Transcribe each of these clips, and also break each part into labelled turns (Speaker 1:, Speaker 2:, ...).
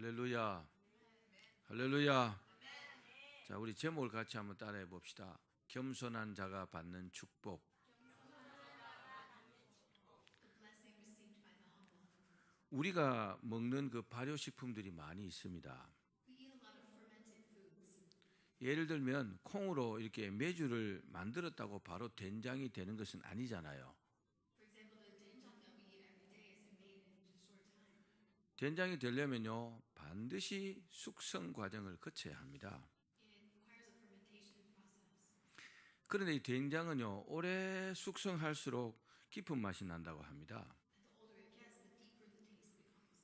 Speaker 1: 할렐루야. 할렐루야. 자, 우리 제목을 같이 한번 따라해 봅시다. 겸손한 자가 받는 축복. 우리가 먹는 그 발효식품들이 많이 있습니다. 예를 들면 콩으로 이렇게 메주를 만들었다고 바로 된장이 되는 것은 아니잖아요. 된장이 되려면요, 반드시 숙성 과정을 거쳐야 합니다. 그런데 이 된장은요, 오래 숙성할수록 깊은 맛이 난다고 합니다.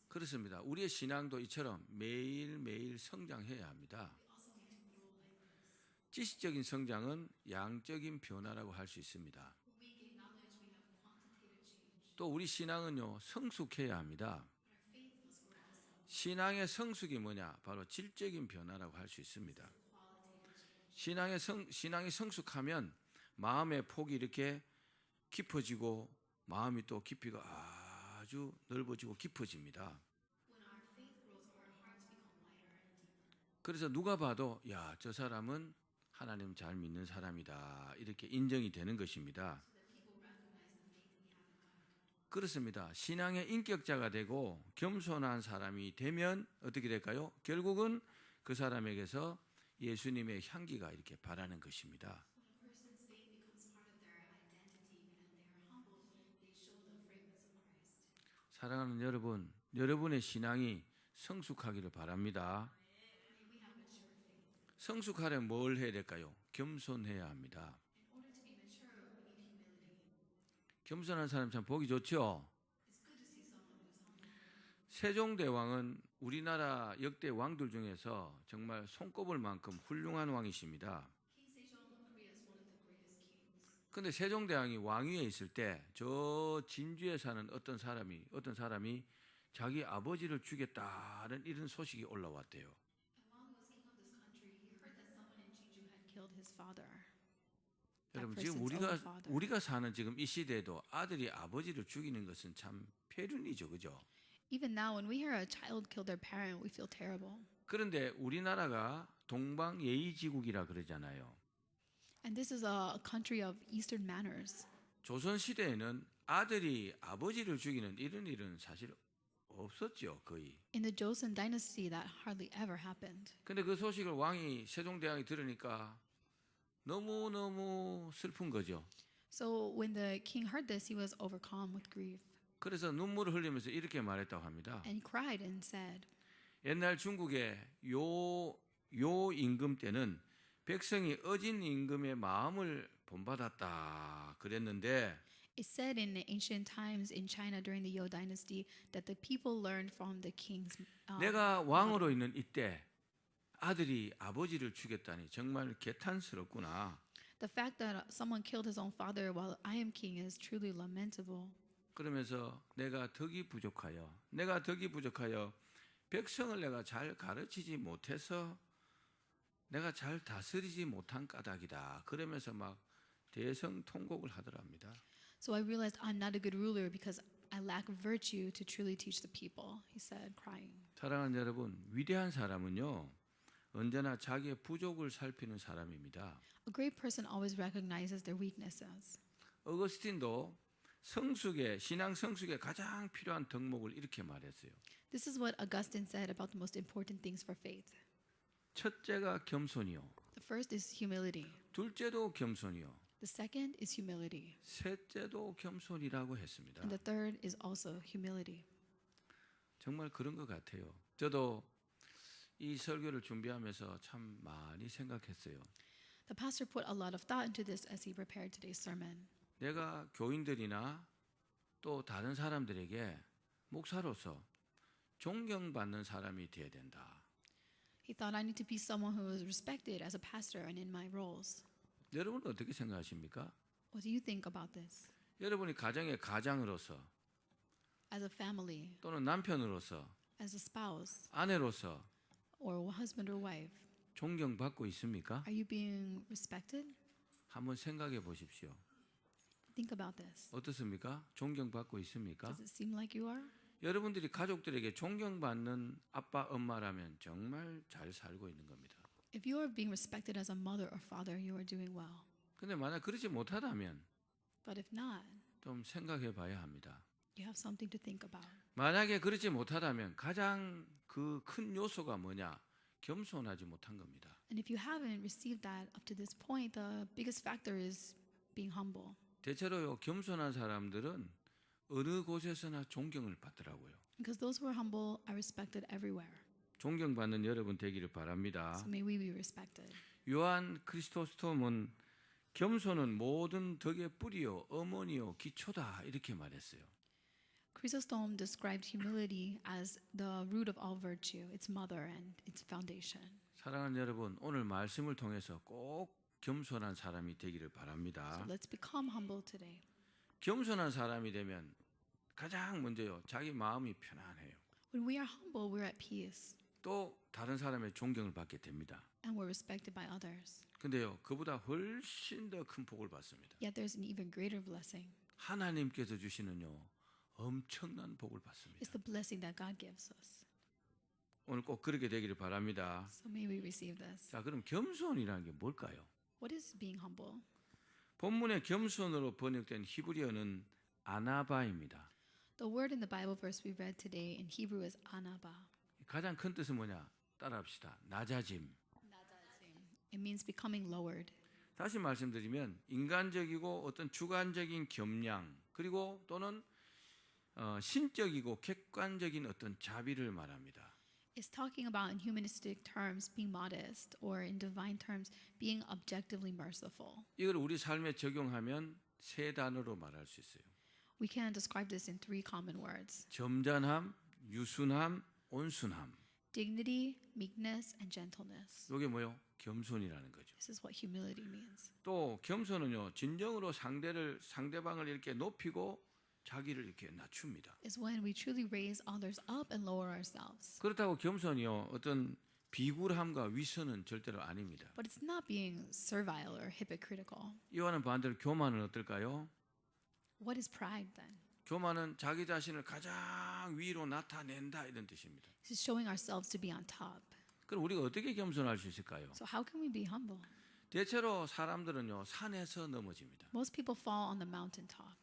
Speaker 1: 그렇습니다. 우리의 신앙도 이처럼 매일매일 성장해야 합니다. 지식적인 성장은 양적인 변화라고 할 수 있습니다. 또 우리 신앙은요, 성숙해야 합니다. 신앙의 성숙이 뭐냐? 바로 질적인 변화라고 할 수 있습니다. 신앙이 성숙하면 마음의 폭이 이렇게 깊어지고 마음이 또 깊이가 아주 넓어지고 깊어집니다. 그래서 누가 봐도 야, 저 사람은 하나님 잘 믿는 사람이다, 이렇게 인정이 되는 것입니다. 그렇습니다. 신앙의 인격자가 되고 겸손한 사람이 되면 어떻게 될까요? 결국은 그 사람에게서 예수님의 향기가 이렇게 바라는 것입니다. 사랑하는 여러분, 여러분의 신앙이 성숙하기를 바랍니다. 성숙하려면 뭘 해야 될까요? 겸손해야 합니다. 겸손한 사람 참 보기 좋죠? 세종대왕은 우리나라 역대 왕들 중에서 정말 손꼽을 만큼 훌륭한 왕이십니다. 그런데 세종대왕이 왕위에 있을 때 저 진주에 사는 어떤 사람이 자기 아버지를 죽였다는 이런 소식이 올라왔대요. 여러분, 지금 우리가 사는 지금 이 시대에도 아들이 아버지를 죽이는 것은 참 폐륜이죠, 그죠?
Speaker 2: Even now, when we hear a child kill their parent, we feel terrible.
Speaker 1: 그런데 우리나라가 동방예의지국이라 그러잖아요.
Speaker 2: And this is a country of Eastern manners.
Speaker 1: 조선 시대에는 아들이 아버지를 죽이는 이런 일은 사실 없었죠, 거의.
Speaker 2: In the Joseon dynasty, that hardly ever happened.
Speaker 1: 근데 그 소식을 세종대왕이 들으니까 너무너무 슬픈 거죠.
Speaker 2: So when the king heard this, he was overcome with grief.
Speaker 1: 그래서 눈물을 흘리면서 이렇게 말했다고 합니다.
Speaker 2: And he cried and said,
Speaker 1: 옛날 중국의 요 임금 때는 백성이 어진 임금의 마음을 본받았다 그랬는데,
Speaker 2: it said in ancient times in China during the Yo dynasty that the people learned from the king's
Speaker 1: 내가 왕으로 있는 이때 아들이 아버지를 죽였다니 정말 개탄스럽구나.
Speaker 2: The fact that someone killed his own father while I am king is truly lamentable.
Speaker 1: 그러면서 내가 덕이 부족하여 백성을 내가 잘 가르치지 못해서 내가 잘 다스리지 못한 까닭이다. 그러면서 막 대성통곡을 하더랍니다.
Speaker 2: So I realized I'm not a good ruler because I lack virtue to truly teach the people, he said, crying.
Speaker 1: 사랑하는 여러분, 위대한 사람은요, 언제나 자기의 부족을 살피는 사람입니다.
Speaker 2: A great person always recognizes their weaknesses.
Speaker 1: 어거스틴도 신앙 성숙에 가장 필요한 덕목을 이렇게 말했어요.
Speaker 2: This is what Augustine said about the most important things for faith.
Speaker 1: 첫째가 겸손이요.
Speaker 2: The first is humility.
Speaker 1: 둘째도 겸손이요.
Speaker 2: The second is humility.
Speaker 1: 셋째도 겸손이라고 했습니다.
Speaker 2: And the third is also humility.
Speaker 1: 정말 그런 것 같아요. 저도 이 설교를 준비하면서 참 많이 생각했어요.
Speaker 2: The pastor put a lot of thought into this as he prepared today's sermon.
Speaker 1: 내가 교인들이나 또 다른 사람들에게 목사로서 존경받는 사람이 되어야 된다.
Speaker 2: He thought I need to be someone who is respected as a pastor and in my roles.
Speaker 1: 여러분은 어떻게 생각하십니까?
Speaker 2: What do you think about this?
Speaker 1: 여러분이 가정의 가장으로서
Speaker 2: As a family,
Speaker 1: 또는 남편으로서
Speaker 2: as a spouse,
Speaker 1: 아내로서
Speaker 2: or a husband or wife,
Speaker 1: 존경받고 있습니까?
Speaker 2: are you being respected?
Speaker 1: 한번 생각해 보십시오.
Speaker 2: Think about this.
Speaker 1: 어떻습니까? 존경받고 있습니까?
Speaker 2: Does it seem like you are?
Speaker 1: 여러분들이 가족들에게 존경받는 아빠, 엄마라면 정말 잘 살고 있는 겁니다.
Speaker 2: If you are being respected as a mother or father, you are doing well.
Speaker 1: 근데 만약 그렇지 못하다면
Speaker 2: But if not,
Speaker 1: 좀 생각해 봐야 합니다.
Speaker 2: you have something to think about.
Speaker 1: 만약에 그렇지 못하다면 가장 그 큰 요소가 뭐냐? 겸손하지 못한 겁니다.
Speaker 2: And if you haven't received that up to this point, the biggest factor is being humble.
Speaker 1: 대체로요, 겸손한 사람들은 어느 곳에서나 존경을 받더라고요.
Speaker 2: Because those who are humble are respected everywhere.
Speaker 1: 존경받는 여러분 되기를 바랍니다.
Speaker 2: So may we be respected.
Speaker 1: 요한 크리스토스톰은 겸손은 모든 덕의 뿌리요, 어머니요, 기초다 이렇게 말했어요.
Speaker 2: Chrysostom described humility as the root of all virtue, its mother and its foundation.
Speaker 1: 사랑하는 여러분, 오늘 말씀을 통해서 꼭 겸손한 사람이 되기를
Speaker 2: So
Speaker 1: 바랍니다.
Speaker 2: let's become humble today.
Speaker 1: 겸손한 사람이 되면 가장 먼저요, 자기 마음이 편안해요.
Speaker 2: When we are humble, we're at peace
Speaker 1: 또 다른 사람의 존경을 받게 됩니다.
Speaker 2: and we're respected by others.
Speaker 1: 근데요, 그보다 훨씬 더 큰 복을 받습니다.
Speaker 2: Yet there's an even greater blessing.
Speaker 1: 하나님께서 주시는요, 엄청난 복을 받습니다.
Speaker 2: It's the blessing that God gives us.
Speaker 1: 오늘 꼭 그렇게 되기를 바랍니다.
Speaker 2: So may we receive this.
Speaker 1: 자, 그럼 겸손이라는 게 뭘까요?
Speaker 2: What is being humble?
Speaker 1: 본문의 겸손으로 번역된 히브리어는 아나바입니다.
Speaker 2: The word in the Bible verse we read today in Hebrew is anaba.
Speaker 1: 가장 큰 뜻은 뭐냐? 따라합시다. 낮아짐.
Speaker 2: It means becoming lowered.
Speaker 1: 다시 말씀드리면 인간적이고 어떤 주관적인 겸양 그리고 또는 신적이고 객관적인 어떤 자비를 말합니다.
Speaker 2: It's talking about in humanistic terms being modest or in divine terms being objectively merciful.
Speaker 1: 이걸 우리 삶에 적용하면 세 단어로 말할 수 있어요.
Speaker 2: We can describe this in three common words:
Speaker 1: 점잖함, 유순함, 온순함.
Speaker 2: dignity, meekness, and gentleness.
Speaker 1: 이게 뭐요? 겸손이라는 거죠.
Speaker 2: This is what humility means.
Speaker 1: 또 겸손은요, 진정으로 상대방을 이렇게 높이고 자기를 이렇게 낮춥니다.
Speaker 2: It's when we truly raise others up and lower ourselves.
Speaker 1: 그렇다고 겸손이요, 어떤 비굴함과 위선은 절대로 아닙니다.
Speaker 2: But it's not being servile or hypocritical.
Speaker 1: 이와는 반대로 교만은 어떨까요?
Speaker 2: What is pride then?
Speaker 1: 교만은 자기 자신을 가장 위로 나타낸다 이런 뜻입니다.
Speaker 2: This is showing ourselves to be on top.
Speaker 1: 그럼 우리가 어떻게 겸손할 수 있을까요?
Speaker 2: So how can we be humble?
Speaker 1: 대체로 사람들은요, 산에서 넘어집니다.
Speaker 2: Most people fall on the mountaintop.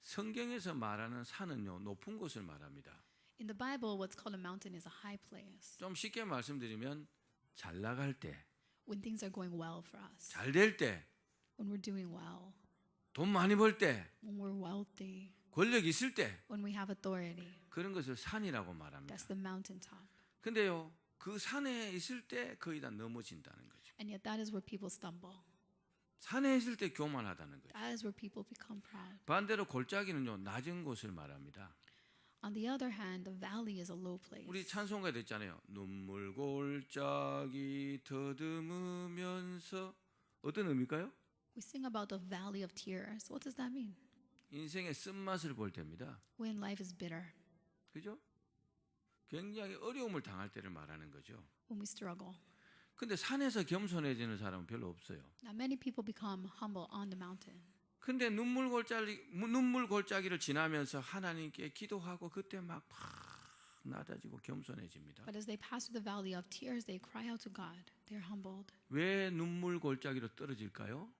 Speaker 1: 성경에서 말하는 산은요, 높은 곳을 말합니다.
Speaker 2: In the Bible, what's called a mountain is a high place.
Speaker 1: 좀 쉽게 말씀드리면 잘 나갈 때,
Speaker 2: When things are going well for us,
Speaker 1: 잘 될 때,
Speaker 2: when we're doing well,
Speaker 1: 돈 많이 벌 때,
Speaker 2: when we're wealthy,
Speaker 1: 권력 있을 때
Speaker 2: when we have authority.
Speaker 1: 그런 것을 산이라고 말합니다.
Speaker 2: That's the mountaintop.
Speaker 1: 근데요, 그 산에 있을 때 거의 다 넘어진다는 거죠.
Speaker 2: And yet that is where people stumble.
Speaker 1: 산에 있을 때 교만하다는 거죠.
Speaker 2: That is where people become proud.
Speaker 1: 반대로 골짜기는요, 낮은 곳을 말합니다.
Speaker 2: On the other hand, the valley is a low place.
Speaker 1: 우리 찬송가 됐잖아요. 눈물 골짜기 더듬으면서 어떤 의미일까요?
Speaker 2: We sing about the valley of tears. What does that mean?
Speaker 1: 인생의 쓴맛을 볼 때입니다.
Speaker 2: When life is bitter,
Speaker 1: 그죠? 굉장히 어려움을 당할 때를 말하는 거죠.
Speaker 2: when we struggle.
Speaker 1: 근데 산에서 겸손해지는 사람은 별로 없어요.
Speaker 2: Now, many people become humble on the mountain.
Speaker 1: 근데 눈물 골짜기를 지나면서 하나님께 기도하고 그때 막 낮아지고 겸손해집니다.
Speaker 2: But as they pass through the valley of tears, they cry out to God. They're humbled.
Speaker 1: 왜 눈물 골짜기로 떨어질까요?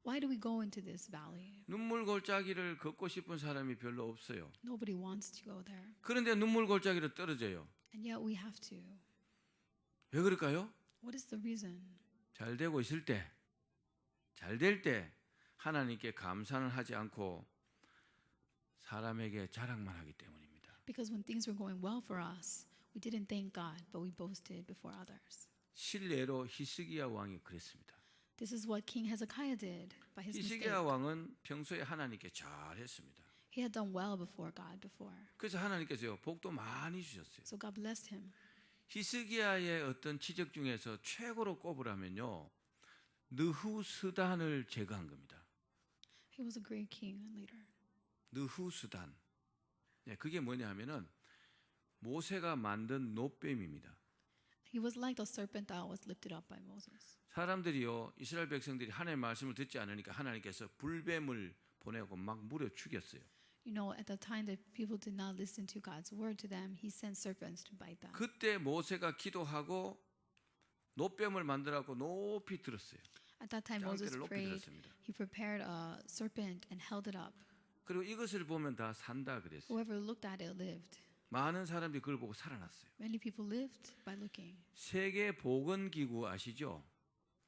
Speaker 2: Why do we go into this valley?
Speaker 1: 눈물 골짜기를 걷고 싶은 사람이 별로 없어요.
Speaker 2: Nobody wants to go there.
Speaker 1: 그런데 눈물 골짜기로 떨어져요.
Speaker 2: And yet we have to.
Speaker 1: 왜 그럴까요?
Speaker 2: What is the reason?
Speaker 1: 잘 되고 있을 때, 잘 될 때 하나님께 감사는 하지 않고 사람에게 자랑만 하기 때문입니다.
Speaker 2: Because when things were going well for us, we didn't thank God, but we boasted before others.
Speaker 1: 실례로 히스기야 왕이 그랬습니다.
Speaker 2: This is what King Hezekiah did by his mistake.
Speaker 1: 히스기야 왕은 평소에 하나님께 잘했습니다.
Speaker 2: He had done well before God before.
Speaker 1: 그래서 하나님께서요, 복도 많이 주셨어요.
Speaker 2: So God blessed him.
Speaker 1: 히스기야의 어떤 지적 중에서 최고로 꼽으라면요, 느후스단을 제거한 겁니다.
Speaker 2: He was a great king and leader.
Speaker 1: 느후스단. 네, 그게 뭐냐 하면은 모세가 만든 노뱀입니다.
Speaker 2: He was like the serpent that was lifted up by Moses.
Speaker 1: 사람들이요, 이스라엘 백성들이 하나님의 말씀을 듣지 않으니까 하나님께서 불뱀을 보내고 막 물어 죽였어요.
Speaker 2: You know, at the time that people did not listen to God's word to them, he sent serpents to bite them.
Speaker 1: 그때 모세가 기도하고 노뱀을 만들어갖고 높이 들었어요.
Speaker 2: At that time, Moses
Speaker 1: 짱깨를 높이
Speaker 2: prayed.
Speaker 1: 들었습니다.
Speaker 2: He prepared a serpent and held it up.
Speaker 1: 그리고 이것을 보면 다 산다 그랬어요.
Speaker 2: Whoever looked at it lived.
Speaker 1: 많은 사람들이 그걸 보고 살아났어요.
Speaker 2: Many people lived by looking.
Speaker 1: 세계 보건기구 아시죠?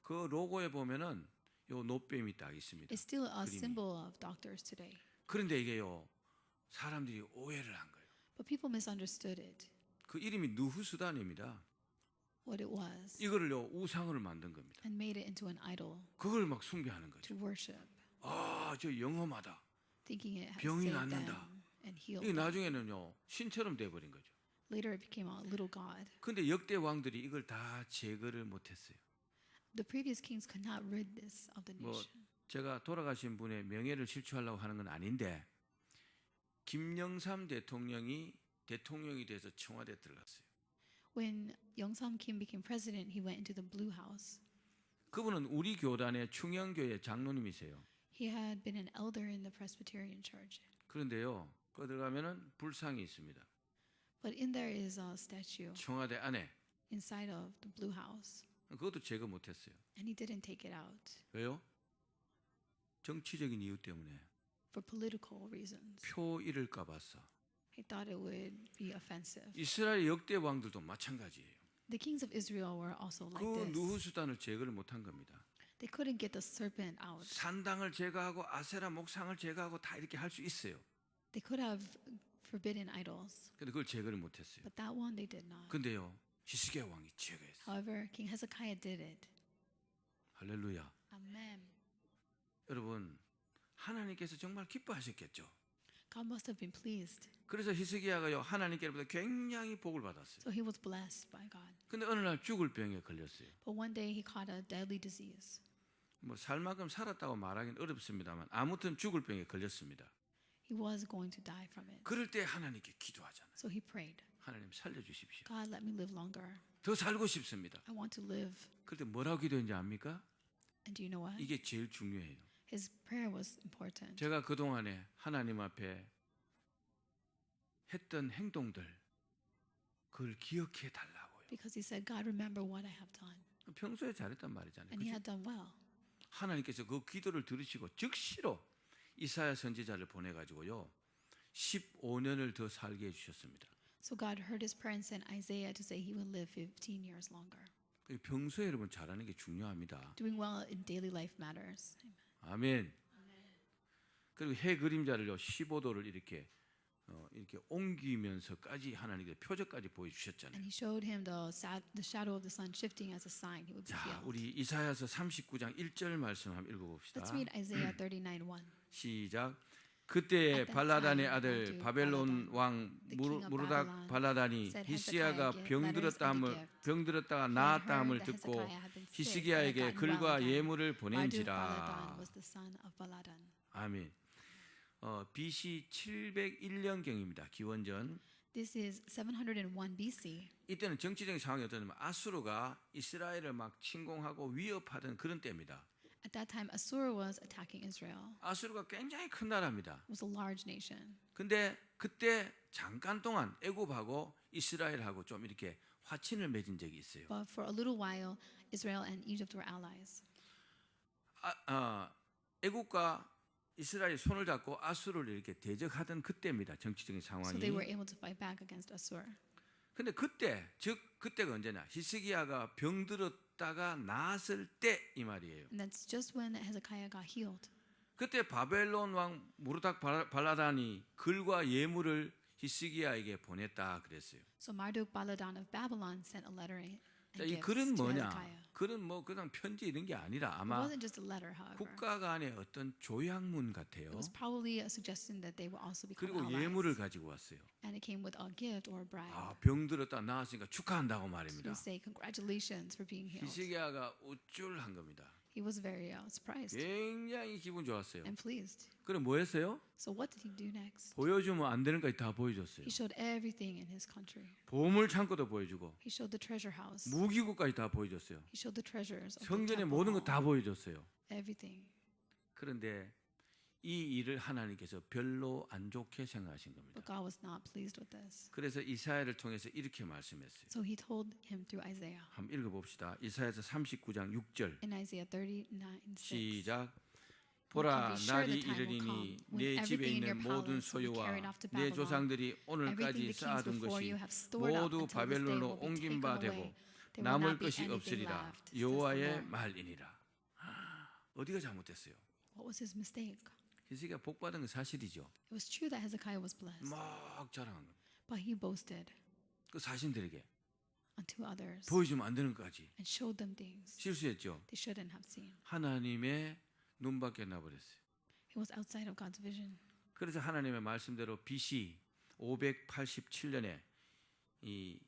Speaker 1: 그 로고에 보면은 요 노뱀이 딱 있습니다.
Speaker 2: It's still a
Speaker 1: 그림이.
Speaker 2: symbol of doctors today.
Speaker 1: 그런데 이게요, 사람들이 오해를 한 거예요.
Speaker 2: But people misunderstood it,
Speaker 1: 그 이름이 누후수단입니다.
Speaker 2: what it was,
Speaker 1: 이거를요 우상으로 만든 겁니다.
Speaker 2: and made it into an idol
Speaker 1: 그걸 막 숭배하는 거죠.
Speaker 2: to worship,
Speaker 1: 아, 저 영험하다.
Speaker 2: thinking it had
Speaker 1: 병이
Speaker 2: saved them
Speaker 1: 낫는다.
Speaker 2: and healed
Speaker 1: 이게
Speaker 2: them.
Speaker 1: 나중에는요 신처럼 돼버린 거죠.
Speaker 2: Later it became a little god.
Speaker 1: 근데 역대 왕들이 이걸 다 제거를 못했어요.
Speaker 2: The previous kings could not rid this of the
Speaker 1: 뭐
Speaker 2: nation.
Speaker 1: 제가 돌아가신 분의 명예를 실추하려고 하는 건 아닌데 김영삼 대통령이 돼서 청와대에 들어갔어요.
Speaker 2: When Yongsam Kim became president, he went into the Blue House.
Speaker 1: 그분은 우리 교단의 충영교회 장로님이세요.
Speaker 2: He had been an elder in the Presbyterian church.
Speaker 1: 그런데요, 그 들어가면은 불상이 있습니다.
Speaker 2: But in there is a statue
Speaker 1: 청와대 안에.
Speaker 2: inside of the Blue House,
Speaker 1: 그것도 제거 못했어요.
Speaker 2: and he didn't take it out
Speaker 1: 왜요? 정치적인 이유 때문에
Speaker 2: for political reasons.
Speaker 1: 표 잃을까 봐서.
Speaker 2: He thought it would be offensive.
Speaker 1: 이스라엘 역대 왕들도 마찬가지예요.
Speaker 2: The kings of Israel were also like
Speaker 1: 그
Speaker 2: this.
Speaker 1: 누후수단을 제거를 못한 겁니다.
Speaker 2: They couldn't get the serpent out.
Speaker 1: 산당을 제거하고 아세라 목상을 제거하고 다 이렇게 할 수 있어요.
Speaker 2: They could have forbidden idols,
Speaker 1: 근데 그걸 제거를 못했어요.
Speaker 2: but that one they did not.
Speaker 1: 근데요, 히스기야 왕이 제거했어요.
Speaker 2: However, King Hezekiah did it.
Speaker 1: 할렐루야.
Speaker 2: Amen.
Speaker 1: 여러분, 하나님께서 정말 기뻐하셨겠죠.
Speaker 2: God must have been pleased.
Speaker 1: 그래서 히스기야가요 하나님께로부터 굉장히 복을 받았어요.
Speaker 2: So he was blessed by God.
Speaker 1: 근데 어느 날 죽을 병에 걸렸어요.
Speaker 2: But one day he caught a deadly disease.
Speaker 1: 뭐 살만큼 살았다고 말하기는 어렵습니다만 아무튼 죽을 병에 걸렸습니다.
Speaker 2: He was going to die from it.
Speaker 1: 그럴 때 하나님께 기도하잖아요.
Speaker 2: So he prayed,
Speaker 1: 하나님 살려주십시오.
Speaker 2: God, let me live longer.
Speaker 1: 더 살고 싶습니다.
Speaker 2: I want to live.
Speaker 1: 그때 뭐라고 기도했는지 압니까?
Speaker 2: And do you know what?
Speaker 1: 이게 제일 중요해요.
Speaker 2: His prayer was important.
Speaker 1: 제가 그동안에 하나님 앞에 했던 행동들 그걸 기억해 달라고요.
Speaker 2: Because he said, God, remember what I have done.
Speaker 1: 평소에 잘했단 말이잖아요.
Speaker 2: And he
Speaker 1: 그죠?
Speaker 2: had done well.
Speaker 1: 하나님께서 그 기도를 들으시고 즉시로 이사야 선지자를 보내가지고요 15년을 더 살게 해주셨습니다.
Speaker 2: So God heard his prayer and sent Isaiah to say he would live 15 years longer.
Speaker 1: 평소에 여러분 잘하는 게 중요합니다.
Speaker 2: Doing well in daily life matters.
Speaker 1: 아멘. 그리고 해 그림자를요 15도를 이렇게 옮기면서까지 하나님께서 표적까지 보여주셨잖아요.
Speaker 2: And he showed him the shadow of the sun shifting as a sign he would be
Speaker 1: 자,
Speaker 2: healed.
Speaker 1: 우리 이사야서 39장 1절 말씀 한번 읽어봅시다.
Speaker 2: Let's read Isaiah 39:1.
Speaker 1: 시작. 그때
Speaker 2: At that
Speaker 1: 발라단의
Speaker 2: time,
Speaker 1: 아들
Speaker 2: unto
Speaker 1: 바벨론
Speaker 2: Baladan,
Speaker 1: 왕
Speaker 2: the king of
Speaker 1: 무르닥
Speaker 2: Babylon,
Speaker 1: 발라단이
Speaker 2: said
Speaker 1: 히스기야가
Speaker 2: Hezekiah
Speaker 1: 병들었다가
Speaker 2: He had
Speaker 1: 나았다함을
Speaker 2: heard that
Speaker 1: 듣고
Speaker 2: Hezekiah had been sick and had
Speaker 1: 히스기야에게
Speaker 2: gotten
Speaker 1: 글과
Speaker 2: well again.
Speaker 1: 예물을
Speaker 2: Marduk
Speaker 1: 보낸지라.
Speaker 2: Baladan was the son of Baladan.
Speaker 1: 아멘. BC 701년경입니다. 기원전.
Speaker 2: This is 701 BC.
Speaker 1: 이때는 정치적인 상황이 어떠냐면 아수르가 이스라엘을 막 침공하고 위협하던 그런 때입니다.
Speaker 2: At that time, Assur was attacking Israel.
Speaker 1: 아수르가 굉장히 큰 나라입니다.
Speaker 2: It was a large nation.
Speaker 1: 근데 그때 잠깐 동안 애굽하고 이스라엘하고 좀 이렇게 화친을 맺은 적이 있어요.
Speaker 2: But for a little while, Israel and Egypt were allies.
Speaker 1: 애굽과 이스라엘이 손을 잡고 아수르를 이렇게 대적하던 그때입니다. 정치적인
Speaker 2: So
Speaker 1: 상황이.
Speaker 2: they were able to fight back against Assur.
Speaker 1: 근데 그때 즉 그때가 언제냐? 히스기야가 병들었다가 나았을 때 이 말이에요.
Speaker 2: And that's just when Hezekiah got healed.
Speaker 1: 그때 바벨론 왕 무르닥 발라단이 글과 예물을 히스기야에게 보냈다 그랬어요.
Speaker 2: So Marduk Baladan of Babylon sent a letter and
Speaker 1: 자, 이
Speaker 2: gifts
Speaker 1: 글은
Speaker 2: to
Speaker 1: 뭐냐?
Speaker 2: Hezekiah.
Speaker 1: 글은 뭐 그냥 편지 이런 게 아니라
Speaker 2: It
Speaker 1: 아마
Speaker 2: wasn't just a letter, however.
Speaker 1: 국가 간의 어떤 조약문 같아요.
Speaker 2: It was probably a suggestion that they would also become
Speaker 1: 그리고
Speaker 2: allies.
Speaker 1: 예물을 가지고 왔어요.
Speaker 2: And it came with a gift or a bribe.
Speaker 1: 아, 병들었다 나았으니까 축하한다고 말입니다.
Speaker 2: To say congratulations for being healed.
Speaker 1: 히스기야가 우쭐한 겁니다.
Speaker 2: He was very surprised
Speaker 1: 굉장히 기분 좋았어요.
Speaker 2: and pleased.
Speaker 1: 그럼 뭐 했어요?
Speaker 2: So what did he do next?
Speaker 1: 보여주면 안 되는 것까지 다 보여줬어요.
Speaker 2: He showed everything in his country.
Speaker 1: 보물 창고도 보여주고
Speaker 2: He showed the treasure house.
Speaker 1: 무기고까지 다 보여줬어요.
Speaker 2: He showed the treasures of the
Speaker 1: 성전의
Speaker 2: temple
Speaker 1: 모든 것 다
Speaker 2: hall.
Speaker 1: 보여줬어요.
Speaker 2: Everything.
Speaker 1: 그런데 이 일을 하나님께서 별로 안 좋게 생각하신 겁니다.
Speaker 2: But God was not pleased with this.
Speaker 1: 그래서 이사야를 통해서 이렇게 말씀했어요.
Speaker 2: So he told him through Isaiah.
Speaker 1: 한번 읽어봅시다. 이사야서 39장 6절
Speaker 2: In Isaiah 39:6.
Speaker 1: 시작.
Speaker 2: For
Speaker 1: 보라
Speaker 2: be sure
Speaker 1: 날이
Speaker 2: the time will
Speaker 1: 이르리니
Speaker 2: come when
Speaker 1: 내 집에
Speaker 2: everything in
Speaker 1: 있는
Speaker 2: your
Speaker 1: 모든
Speaker 2: palace will be
Speaker 1: 소유와
Speaker 2: carried off to
Speaker 1: 내
Speaker 2: Babylon.
Speaker 1: 조상들이
Speaker 2: Everything
Speaker 1: 오늘까지
Speaker 2: the kings
Speaker 1: 쌓아둔
Speaker 2: before
Speaker 1: 것이
Speaker 2: you have stored up
Speaker 1: 모두
Speaker 2: until this day
Speaker 1: 바벨론으로
Speaker 2: will be
Speaker 1: 옮긴
Speaker 2: taken
Speaker 1: 바
Speaker 2: away.
Speaker 1: 되고
Speaker 2: There will
Speaker 1: 남을
Speaker 2: not be
Speaker 1: 것이
Speaker 2: anything
Speaker 1: 없으리라.
Speaker 2: left, says the
Speaker 1: 여호와의
Speaker 2: Lord.
Speaker 1: 말이니라. 어디가 잘못됐어요?
Speaker 2: What was his mistake?
Speaker 1: 히스기야 복 받은 건 사실이죠.
Speaker 2: It was true that Hezekiah was blessed,
Speaker 1: 막 자랑한 거.
Speaker 2: but he boasted
Speaker 1: 그 자신들에게
Speaker 2: unto others
Speaker 1: 보여주면 안 되는 것까지
Speaker 2: and showed them things
Speaker 1: 실수했죠.
Speaker 2: they shouldn't have seen.
Speaker 1: 하나님의 눈 밖에 나버렸어요.
Speaker 2: It was outside of God's vision.
Speaker 1: 그래서 하나님의 말씀대로 BC 587년에 이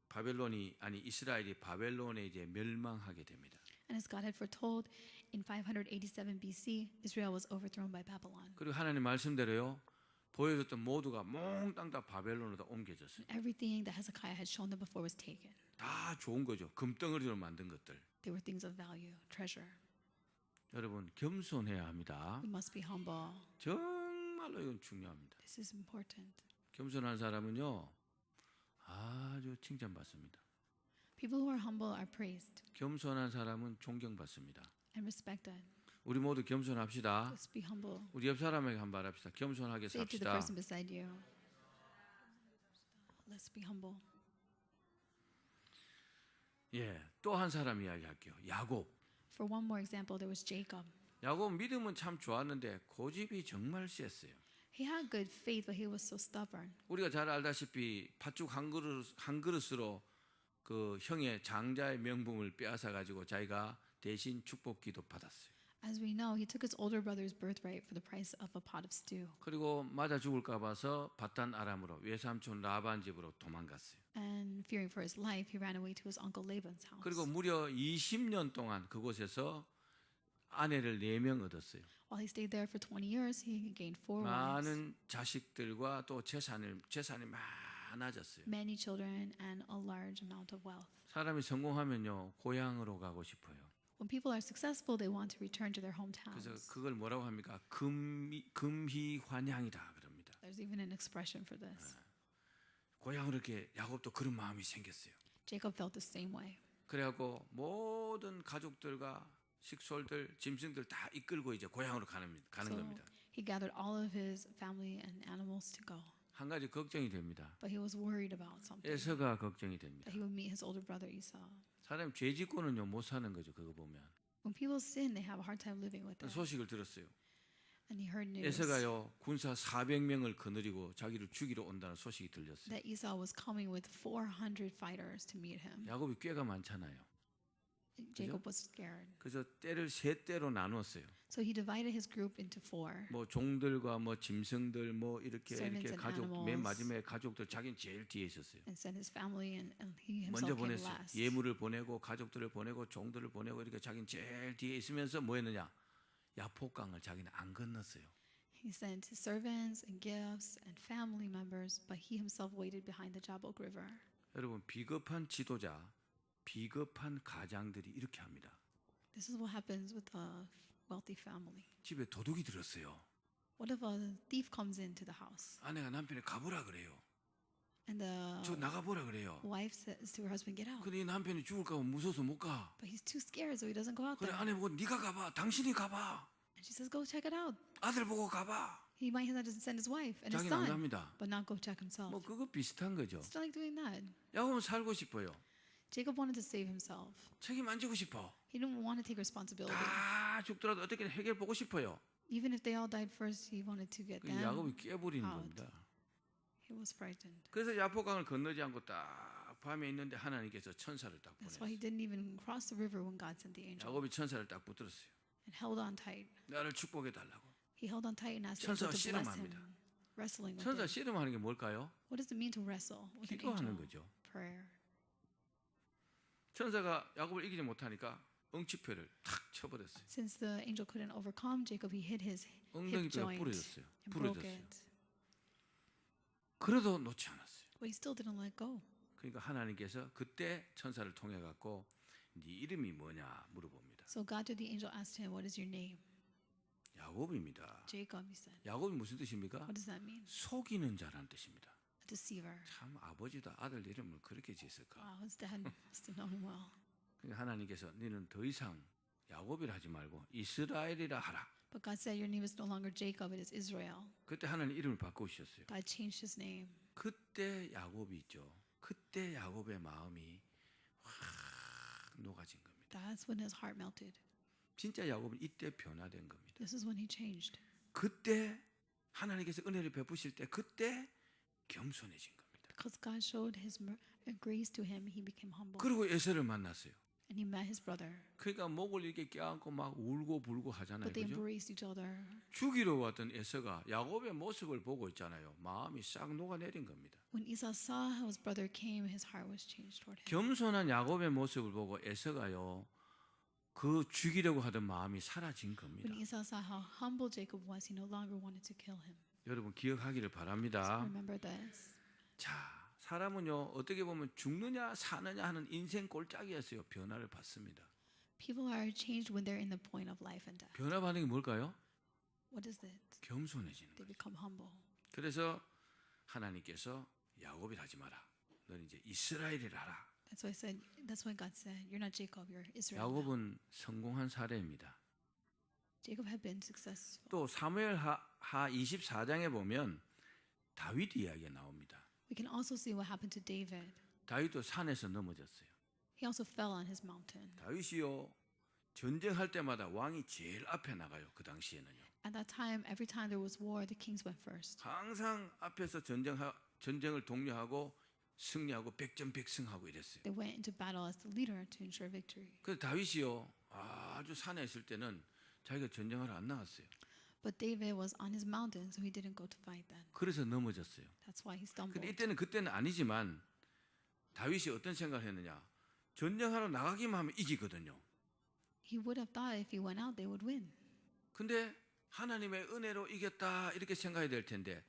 Speaker 1: 바벨론이 아니 이스라엘이 바벨론에 이제 멸망하게 됩니다.
Speaker 2: And as God had foretold, in 587 BC, Israel was overthrown by Babylon.
Speaker 1: 그리고 하나님 말씀대로요. 보여줬던 모두가 몽땅 다 바벨론으로 옮겨졌어요.
Speaker 2: Everything that Hezekiah had shown them before was taken.
Speaker 1: 다 좋은 거죠. 금덩어리로 만든 것들.
Speaker 2: They were things of value, treasure.
Speaker 1: 여러분 겸손해야 합니다.
Speaker 2: We must be humble.
Speaker 1: 정말로 이건 중요합니다.
Speaker 2: This is important.
Speaker 1: 겸손한 사람은요. 아주 칭찬받습니다.
Speaker 2: People who are humble are praised
Speaker 1: 겸손한 사람은 존경받습니다.
Speaker 2: and respected.
Speaker 1: 우리 모두 겸손합시다.
Speaker 2: Let's be humble.
Speaker 1: 우리 옆 사람에게 한번 말합시다. 겸손하게
Speaker 2: Say to the
Speaker 1: 삽시다.
Speaker 2: person beside you. Let's be humble.
Speaker 1: 예, 또 한 사람 이야기할게요. 야곱.
Speaker 2: For one more example, there was Jacob.
Speaker 1: 야곱 믿음은 참 좋았는데 고집이 정말 셌어요.
Speaker 2: He had good faith, but he was so stubborn.
Speaker 1: 우리가 잘 알다시피 팥죽 한 그릇으로 그 형의 장자의 명분을 빼앗아 가지고 자기가 대신 축복기도 받았어요.
Speaker 2: As we know, he took his older brother's birthright for the price of a pot of stew.
Speaker 1: 그리고 맞아 죽을까 봐서 바단 아람으로 외삼촌 라반 집으로 도망갔어요.
Speaker 2: And fearing for his life, he ran away to his uncle Laban's house.
Speaker 1: 그리고 무려 20년 동안 그곳에서 아내를 4명 얻었어요.
Speaker 2: While he stayed there for 20 years, he gained 4 wives,
Speaker 1: 많은 자식들과 또 재산이 많아졌어요.
Speaker 2: many children, and a large amount of wealth.
Speaker 1: 사람이 성공하면요 고향으로 가고 싶어요.
Speaker 2: When people are successful, they want to return to their
Speaker 1: 그래서
Speaker 2: hometowns.
Speaker 1: 그걸 뭐라고 합니까? 금희환양이다 그럽니다.
Speaker 2: There's even an expression for this.
Speaker 1: 고향으로 이렇게 야곱도 그런 마음이 생겼어요.
Speaker 2: Jacob felt the same way.
Speaker 1: 그래갖고 모든 가족들과 식솔들, 짐승들 다 이끌고 이제 고향으로 가는
Speaker 2: So
Speaker 1: 겁니다.
Speaker 2: he gathered all of his family and animals to go.
Speaker 1: 한 가지 걱정이 됩니다.
Speaker 2: But he was worried about something.
Speaker 1: 에서가 걱정이 됩니다.
Speaker 2: That he would meet his older brother Esau.
Speaker 1: 사람이 죄 짓고는요 못 사는 거죠. 그거 보면
Speaker 2: When people sin, they have a hard time living with it.
Speaker 1: 소식을 들었어요.
Speaker 2: And he heard news
Speaker 1: 에서가요 군사 400명을 거느리고 자기를 죽이러 온다는 소식이 들렸어요.
Speaker 2: that Esau was coming with 400 fighters to meet him.
Speaker 1: 야곱이 꾀가 많잖아요.
Speaker 2: Jacob was scared.
Speaker 1: 그래서 때를 3때로 나누었어요.
Speaker 2: So he divided his group into 4.
Speaker 1: 뭐 종들과 뭐 짐승들 뭐 이렇게
Speaker 2: Servants and
Speaker 1: 가족
Speaker 2: animals.
Speaker 1: 맨 마지막에 가족들 자기는 제일 뒤에 있었어요.
Speaker 2: And sent his family and he himself
Speaker 1: 먼저
Speaker 2: came
Speaker 1: 보냈어요.
Speaker 2: last.
Speaker 1: 예물을 보내고 가족들을 보내고 종들을 보내고 이렇게 자기는 제일 뒤에 있으면서 뭐 했느냐? 야포강을 자기는 안 건넜어요.
Speaker 2: He sent his servants and gifts and family members, but he himself waited behind the Jabbok River.
Speaker 1: 여러분 비겁한 지도자, 비겁한 가장들이 이렇게 합니다.
Speaker 2: This is what happens with a wealthy family.
Speaker 1: 집에 도둑이 들었어요.
Speaker 2: What if a thief comes into the house
Speaker 1: 아내가 남편이 가보라 그래요.
Speaker 2: and the
Speaker 1: 저 나가보라 그래요.
Speaker 2: wife says to her husband, "Get out."
Speaker 1: 근데 이 남편이 죽을까 봐 무서워서 못 가.
Speaker 2: But he's too scared, so he doesn't go out
Speaker 1: 그래
Speaker 2: there.
Speaker 1: 아내 보고 네가 가봐. 당신이 가봐.
Speaker 2: And she says, "Go check it out."
Speaker 1: 아들 보고 가봐.
Speaker 2: He might have to send his wife and his
Speaker 1: 자기는 안
Speaker 2: son,
Speaker 1: 갑니다.
Speaker 2: but not go check himself.
Speaker 1: 뭐 그거 비슷한 거죠.
Speaker 2: It's not like doing that.
Speaker 1: 야곱은 살고 싶어요.
Speaker 2: Jacob wanted to save himself.
Speaker 1: 책임 안 지고 싶어.
Speaker 2: He didn't want to take responsibility.
Speaker 1: 다 죽더라도 어떻게 해결 보고 싶어요.
Speaker 2: Even if they all died first, he wanted to get
Speaker 1: 그
Speaker 2: them.
Speaker 1: 야곱이 깨부리는
Speaker 2: out.
Speaker 1: 겁니다.
Speaker 2: He was frightened.
Speaker 1: 그래서 야포강을 건너지 않고 딱 밤에 있는데 하나님께서 천사를 딱
Speaker 2: That's why he
Speaker 1: 보냈어요.
Speaker 2: didn't even cross the river when God sent the angel
Speaker 1: 야곱이 천사를 딱 붙들었어요.
Speaker 2: and held on tight.
Speaker 1: 나를 축복해 달라고.
Speaker 2: He held on tight and asked the angel
Speaker 1: 천사가
Speaker 2: to bless
Speaker 1: 씨름합니다.
Speaker 2: him. Wrestling with
Speaker 1: 천사
Speaker 2: him.
Speaker 1: 씨름하는 게 뭘까요?
Speaker 2: What does it mean to wrestle with an
Speaker 1: 기도하는
Speaker 2: angel?
Speaker 1: 거죠.
Speaker 2: Prayer.
Speaker 1: 천사가 야곱을 이기지 못하니까 엉치표를 탁 쳐버렸어요.
Speaker 2: Since the angel couldn't overcome Jacob, he hit his hip
Speaker 1: 엉덩이뼈가
Speaker 2: joint
Speaker 1: 부러졌어요.
Speaker 2: and broke
Speaker 1: 부러졌어요.
Speaker 2: it.
Speaker 1: 그래도 놓지 않았어요.
Speaker 2: But he still didn't let go.
Speaker 1: 그러니까 하나님께서 그때 천사를 통해 갖고 네 이름이 뭐냐 물어봅니다.
Speaker 2: So God to the angel asked him, "What is your name?"
Speaker 1: 야곱입니다.
Speaker 2: Jacob, he said.
Speaker 1: 야곱이 무슨 뜻입니까?
Speaker 2: What does that mean?
Speaker 1: 속이는 자라는 뜻입니다.
Speaker 2: A deceiver.
Speaker 1: 참 아버지도 아들 이름을 그렇게 지었을까?
Speaker 2: Wow, his dad must have known him well.
Speaker 1: 그러니까 하나님께서 너는 더 이상 야곱이라 하지 말고 이스라엘이라 하라.
Speaker 2: But God said, your name is no longer Jacob, it is Israel.
Speaker 1: 그때 하나님 이름을 바꾸셨어요.
Speaker 2: God changed his name.
Speaker 1: 그때 야곱이 있죠. 그때 야곱의 마음이 확 녹아진 겁니다.
Speaker 2: That's when his heart melted.
Speaker 1: 진짜 야곱은 이때 변화된 겁니다.
Speaker 2: This is when he changed.
Speaker 1: 그때 하나님께서 은혜를 베푸실 때 그때 겸손해진 겁니다.
Speaker 2: Because God showed his grace to him, he became humble.
Speaker 1: 그리고 에서를 만났어요.
Speaker 2: And he met his brother.
Speaker 1: 그러니까 목을 이렇게 껴안고 막 울고 불고 하잖아요.
Speaker 2: But they
Speaker 1: 그죠?
Speaker 2: embraced each other.
Speaker 1: 죽이러 왔던 에서가 야곱의 모습을 보고 있잖아요. 마음이 싹 녹아내린 겁니다.
Speaker 2: When Esau saw how his brother came, his heart was changed toward him.
Speaker 1: 겸손한 야곱의 모습을 보고 에서가요. 그 죽이려고 하던 마음이 사라진 겁니다.
Speaker 2: When Esau saw how humble Jacob was, he no longer wanted to kill him.
Speaker 1: 여러분 기억하기를
Speaker 2: So
Speaker 1: 바랍니다.
Speaker 2: remember this.
Speaker 1: 자, 사람은요. 어떻게 보면 죽느냐 사느냐 하는 인생 꼴짝이었어요. 변화를 받습니다.
Speaker 2: People are changed when they're in the point of life and death.
Speaker 1: 변화받는 게 뭘까요?
Speaker 2: What is it?
Speaker 1: 겸손해지는
Speaker 2: They
Speaker 1: 거예요.
Speaker 2: become humble.
Speaker 1: 그래서 하나님께서 야곱이라 하지 마라. 너는 이제 이스라엘이라 하라.
Speaker 2: That's why God said, you're not Jacob, you're Israel. now."
Speaker 1: 야곱은 성공한 사례입니다.
Speaker 2: Jacob had been successful.
Speaker 1: 또 사무엘하 24장에 보면 다윗 이야기가 나옵니다.
Speaker 2: We can also see what happened to David.
Speaker 1: 다윗도 산에서 넘어졌어요.
Speaker 2: He also fell on his mountain.
Speaker 1: 다윗이요 전쟁할 때마다 왕이 제일 앞에 나가요. 그 당시에는요.
Speaker 2: At that time, every time there was war, the kings went first.
Speaker 1: 항상 앞에서 전쟁을 독려하고 승리하고 백전백승하고 이랬어요.
Speaker 2: They went into battle as the leader to ensure victory.
Speaker 1: 그래서 다윗이요 아주 산에 있을 때는 자기가 전쟁하러 안 나갔어요.
Speaker 2: But David was on his mountain, so he didn't go to fight then.
Speaker 1: 그래서 넘어졌어요.
Speaker 2: That's why he stumbled.
Speaker 1: 근데 그때는 아니지만 다윗이 어떤 생각을 했느냐? 전쟁하러 나가기만 하면 이기거든요.
Speaker 2: He would have thought if he went out, they would win.
Speaker 1: 근데 하나님의 은혜로 이겼다 이렇게 생각해야 될 텐데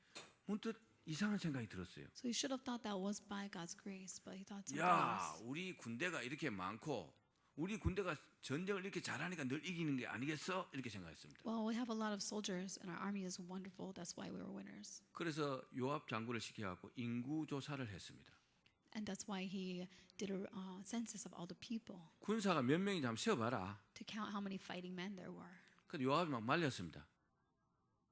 Speaker 1: 문득 이상한 생각이 들었어요.
Speaker 2: So he should have thought that was by God's grace, but he thought something
Speaker 1: 야,
Speaker 2: else.
Speaker 1: 우리 군대가 이렇게 많고 우리 군대가 전쟁을 이렇게 잘하니까 늘 이기는 게 아니겠어? 이렇게 생각했습니다.
Speaker 2: Well, we have a lot of soldiers, and our army is wonderful. That's why we were winners.
Speaker 1: 그래서 요압 장군을 시켜갖고 인구 조사를 했습니다.
Speaker 2: And that's why he did a census of all the people
Speaker 1: 군사가 몇 명인지 한번 세어봐라.
Speaker 2: to count how many fighting men there were.
Speaker 1: 근데 요압이 막 말렸습니다.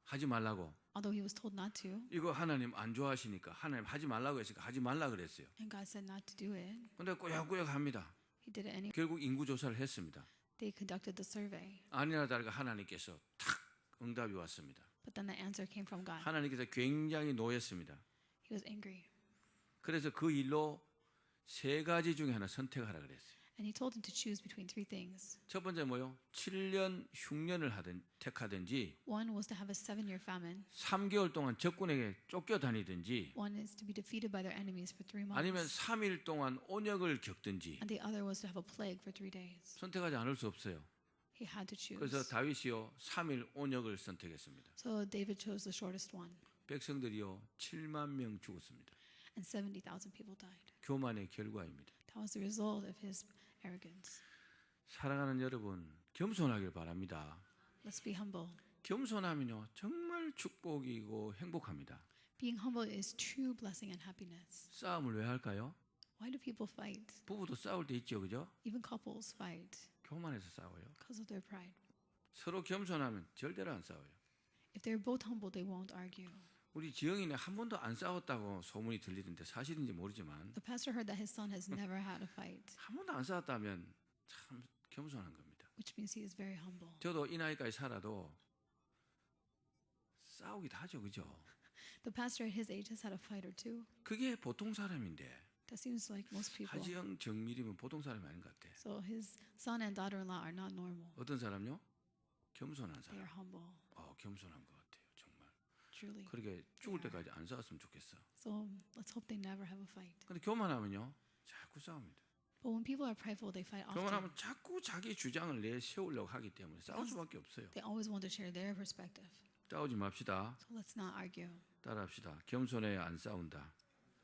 Speaker 1: 하지 말라고.
Speaker 2: Although he was told not to,
Speaker 1: 이거 하나님 안 좋아하시니까 하나님 하지 말라고 했으니까 하지 말라 그랬어요.
Speaker 2: and God said not to do it.
Speaker 1: 근데 꾸역꾸역 합니다.
Speaker 2: He did it anyway.
Speaker 1: 결국 인구 조사를 했습니다.
Speaker 2: They conducted the survey,
Speaker 1: 아니나 다를까 하나님께서 탁 응답이 왔습니다.
Speaker 2: but then the answer came from God.
Speaker 1: 하나님께서 굉장히 노했습니다.
Speaker 2: He was angry,
Speaker 1: 그래서 그 일로 세 가지 중에 하나 선택하라 그랬어요.
Speaker 2: and he told him to choose between three things.
Speaker 1: 첫 번째 뭐요? 7년 흉년을 택하든지
Speaker 2: One was to have a 7-year famine.
Speaker 1: 3개월 동안 적군에게 쫓겨다니든지
Speaker 2: One is to be defeated by their enemies for 3 months.
Speaker 1: 아니면 3일 동안 온역을 겪든지
Speaker 2: And the other was to have a plague for 3 days.
Speaker 1: 선택하지 않을 수 없어요.
Speaker 2: He had to choose.
Speaker 1: 그래서 다윗이요 3일 온역을 선택했습니다.
Speaker 2: So David chose the shortest one,
Speaker 1: 백성들이요 7만 명 죽었습니다.
Speaker 2: and 70,000 people died.
Speaker 1: 교만의 결과입니다.
Speaker 2: That was the result of his arrogance.
Speaker 1: 사랑하는 여러분 겸손하길 바랍니다.
Speaker 2: Let's be humble.
Speaker 1: 겸손하면요 정말 축복이고 행복합니다.
Speaker 2: Being humble is true blessing and happiness.
Speaker 1: 싸움을 왜 할까요?
Speaker 2: Why do people fight?
Speaker 1: 부부도 싸울 때 있죠, 그죠?
Speaker 2: Even couples fight
Speaker 1: 교만해서 싸워요.
Speaker 2: because of their pride.
Speaker 1: 서로 겸손하면 절대로 안 싸워요.
Speaker 2: If they're both humble, they won't argue.
Speaker 1: 우리 지영이는 한 번도 안 싸웠다고 소문이 들리던데 사실인지 모르지만
Speaker 2: The pastor heard that his son has never had a fight,
Speaker 1: 한 번도 안 싸웠다면 참 겸손한 겁니다.
Speaker 2: which means he is very humble.
Speaker 1: 저도 이 나이까지 살아도 싸우기도 하죠, 그죠?
Speaker 2: The pastor at his age has had a fight or two.
Speaker 1: 그게 보통 사람인데
Speaker 2: That seems like most people.
Speaker 1: 하지영, 정밀이면 보통 사람이 아닌 것 같아.
Speaker 2: So his son and daughter-in-law are not normal.
Speaker 1: 어떤 사람요? 겸손한
Speaker 2: They are
Speaker 1: 사람.
Speaker 2: humble,
Speaker 1: 겸손한 것 같아요, 정말.
Speaker 2: truly.
Speaker 1: 그렇게 죽을 때까지 안 싸웠으면 좋겠어.
Speaker 2: So let's hope they never have a fight.
Speaker 1: 근데 교만하면요, 자꾸 싸웁니다.
Speaker 2: But when people are prideful, they fight often.
Speaker 1: 교만하면 자꾸 자기 주장을 내세우려고 하기 때문에 싸울 수밖에 없어요.
Speaker 2: They always want to share their perspective.
Speaker 1: 싸우지 맙시다.
Speaker 2: So let's not argue.
Speaker 1: 따라합시다. 겸손해야 안 싸운다.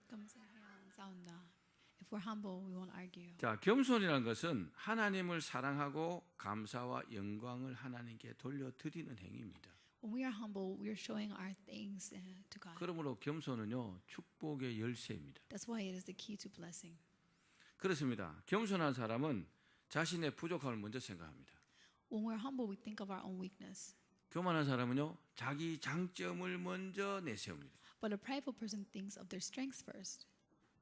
Speaker 2: 감사해야 싸운다. If we're humble, we won't argue.
Speaker 1: 자, 겸손이라는 것은 하나님을 사랑하고 감사와 영광을 하나님께 돌려드리는 행위입니다.
Speaker 2: When we are humble, we are showing our thanks to God.
Speaker 1: 그러므로 겸손은요, 축복의 열쇠입니다.
Speaker 2: That's why it is the key to blessing.
Speaker 1: 그렇습니다. 겸손한 사람은 자신의 부족함을 먼저 생각합니다.
Speaker 2: When we're humble, we think of our own weakness.
Speaker 1: 교만한 사람은요, 자기 장점을 먼저 내세웁니다.
Speaker 2: But a prideful person thinks of their strengths first.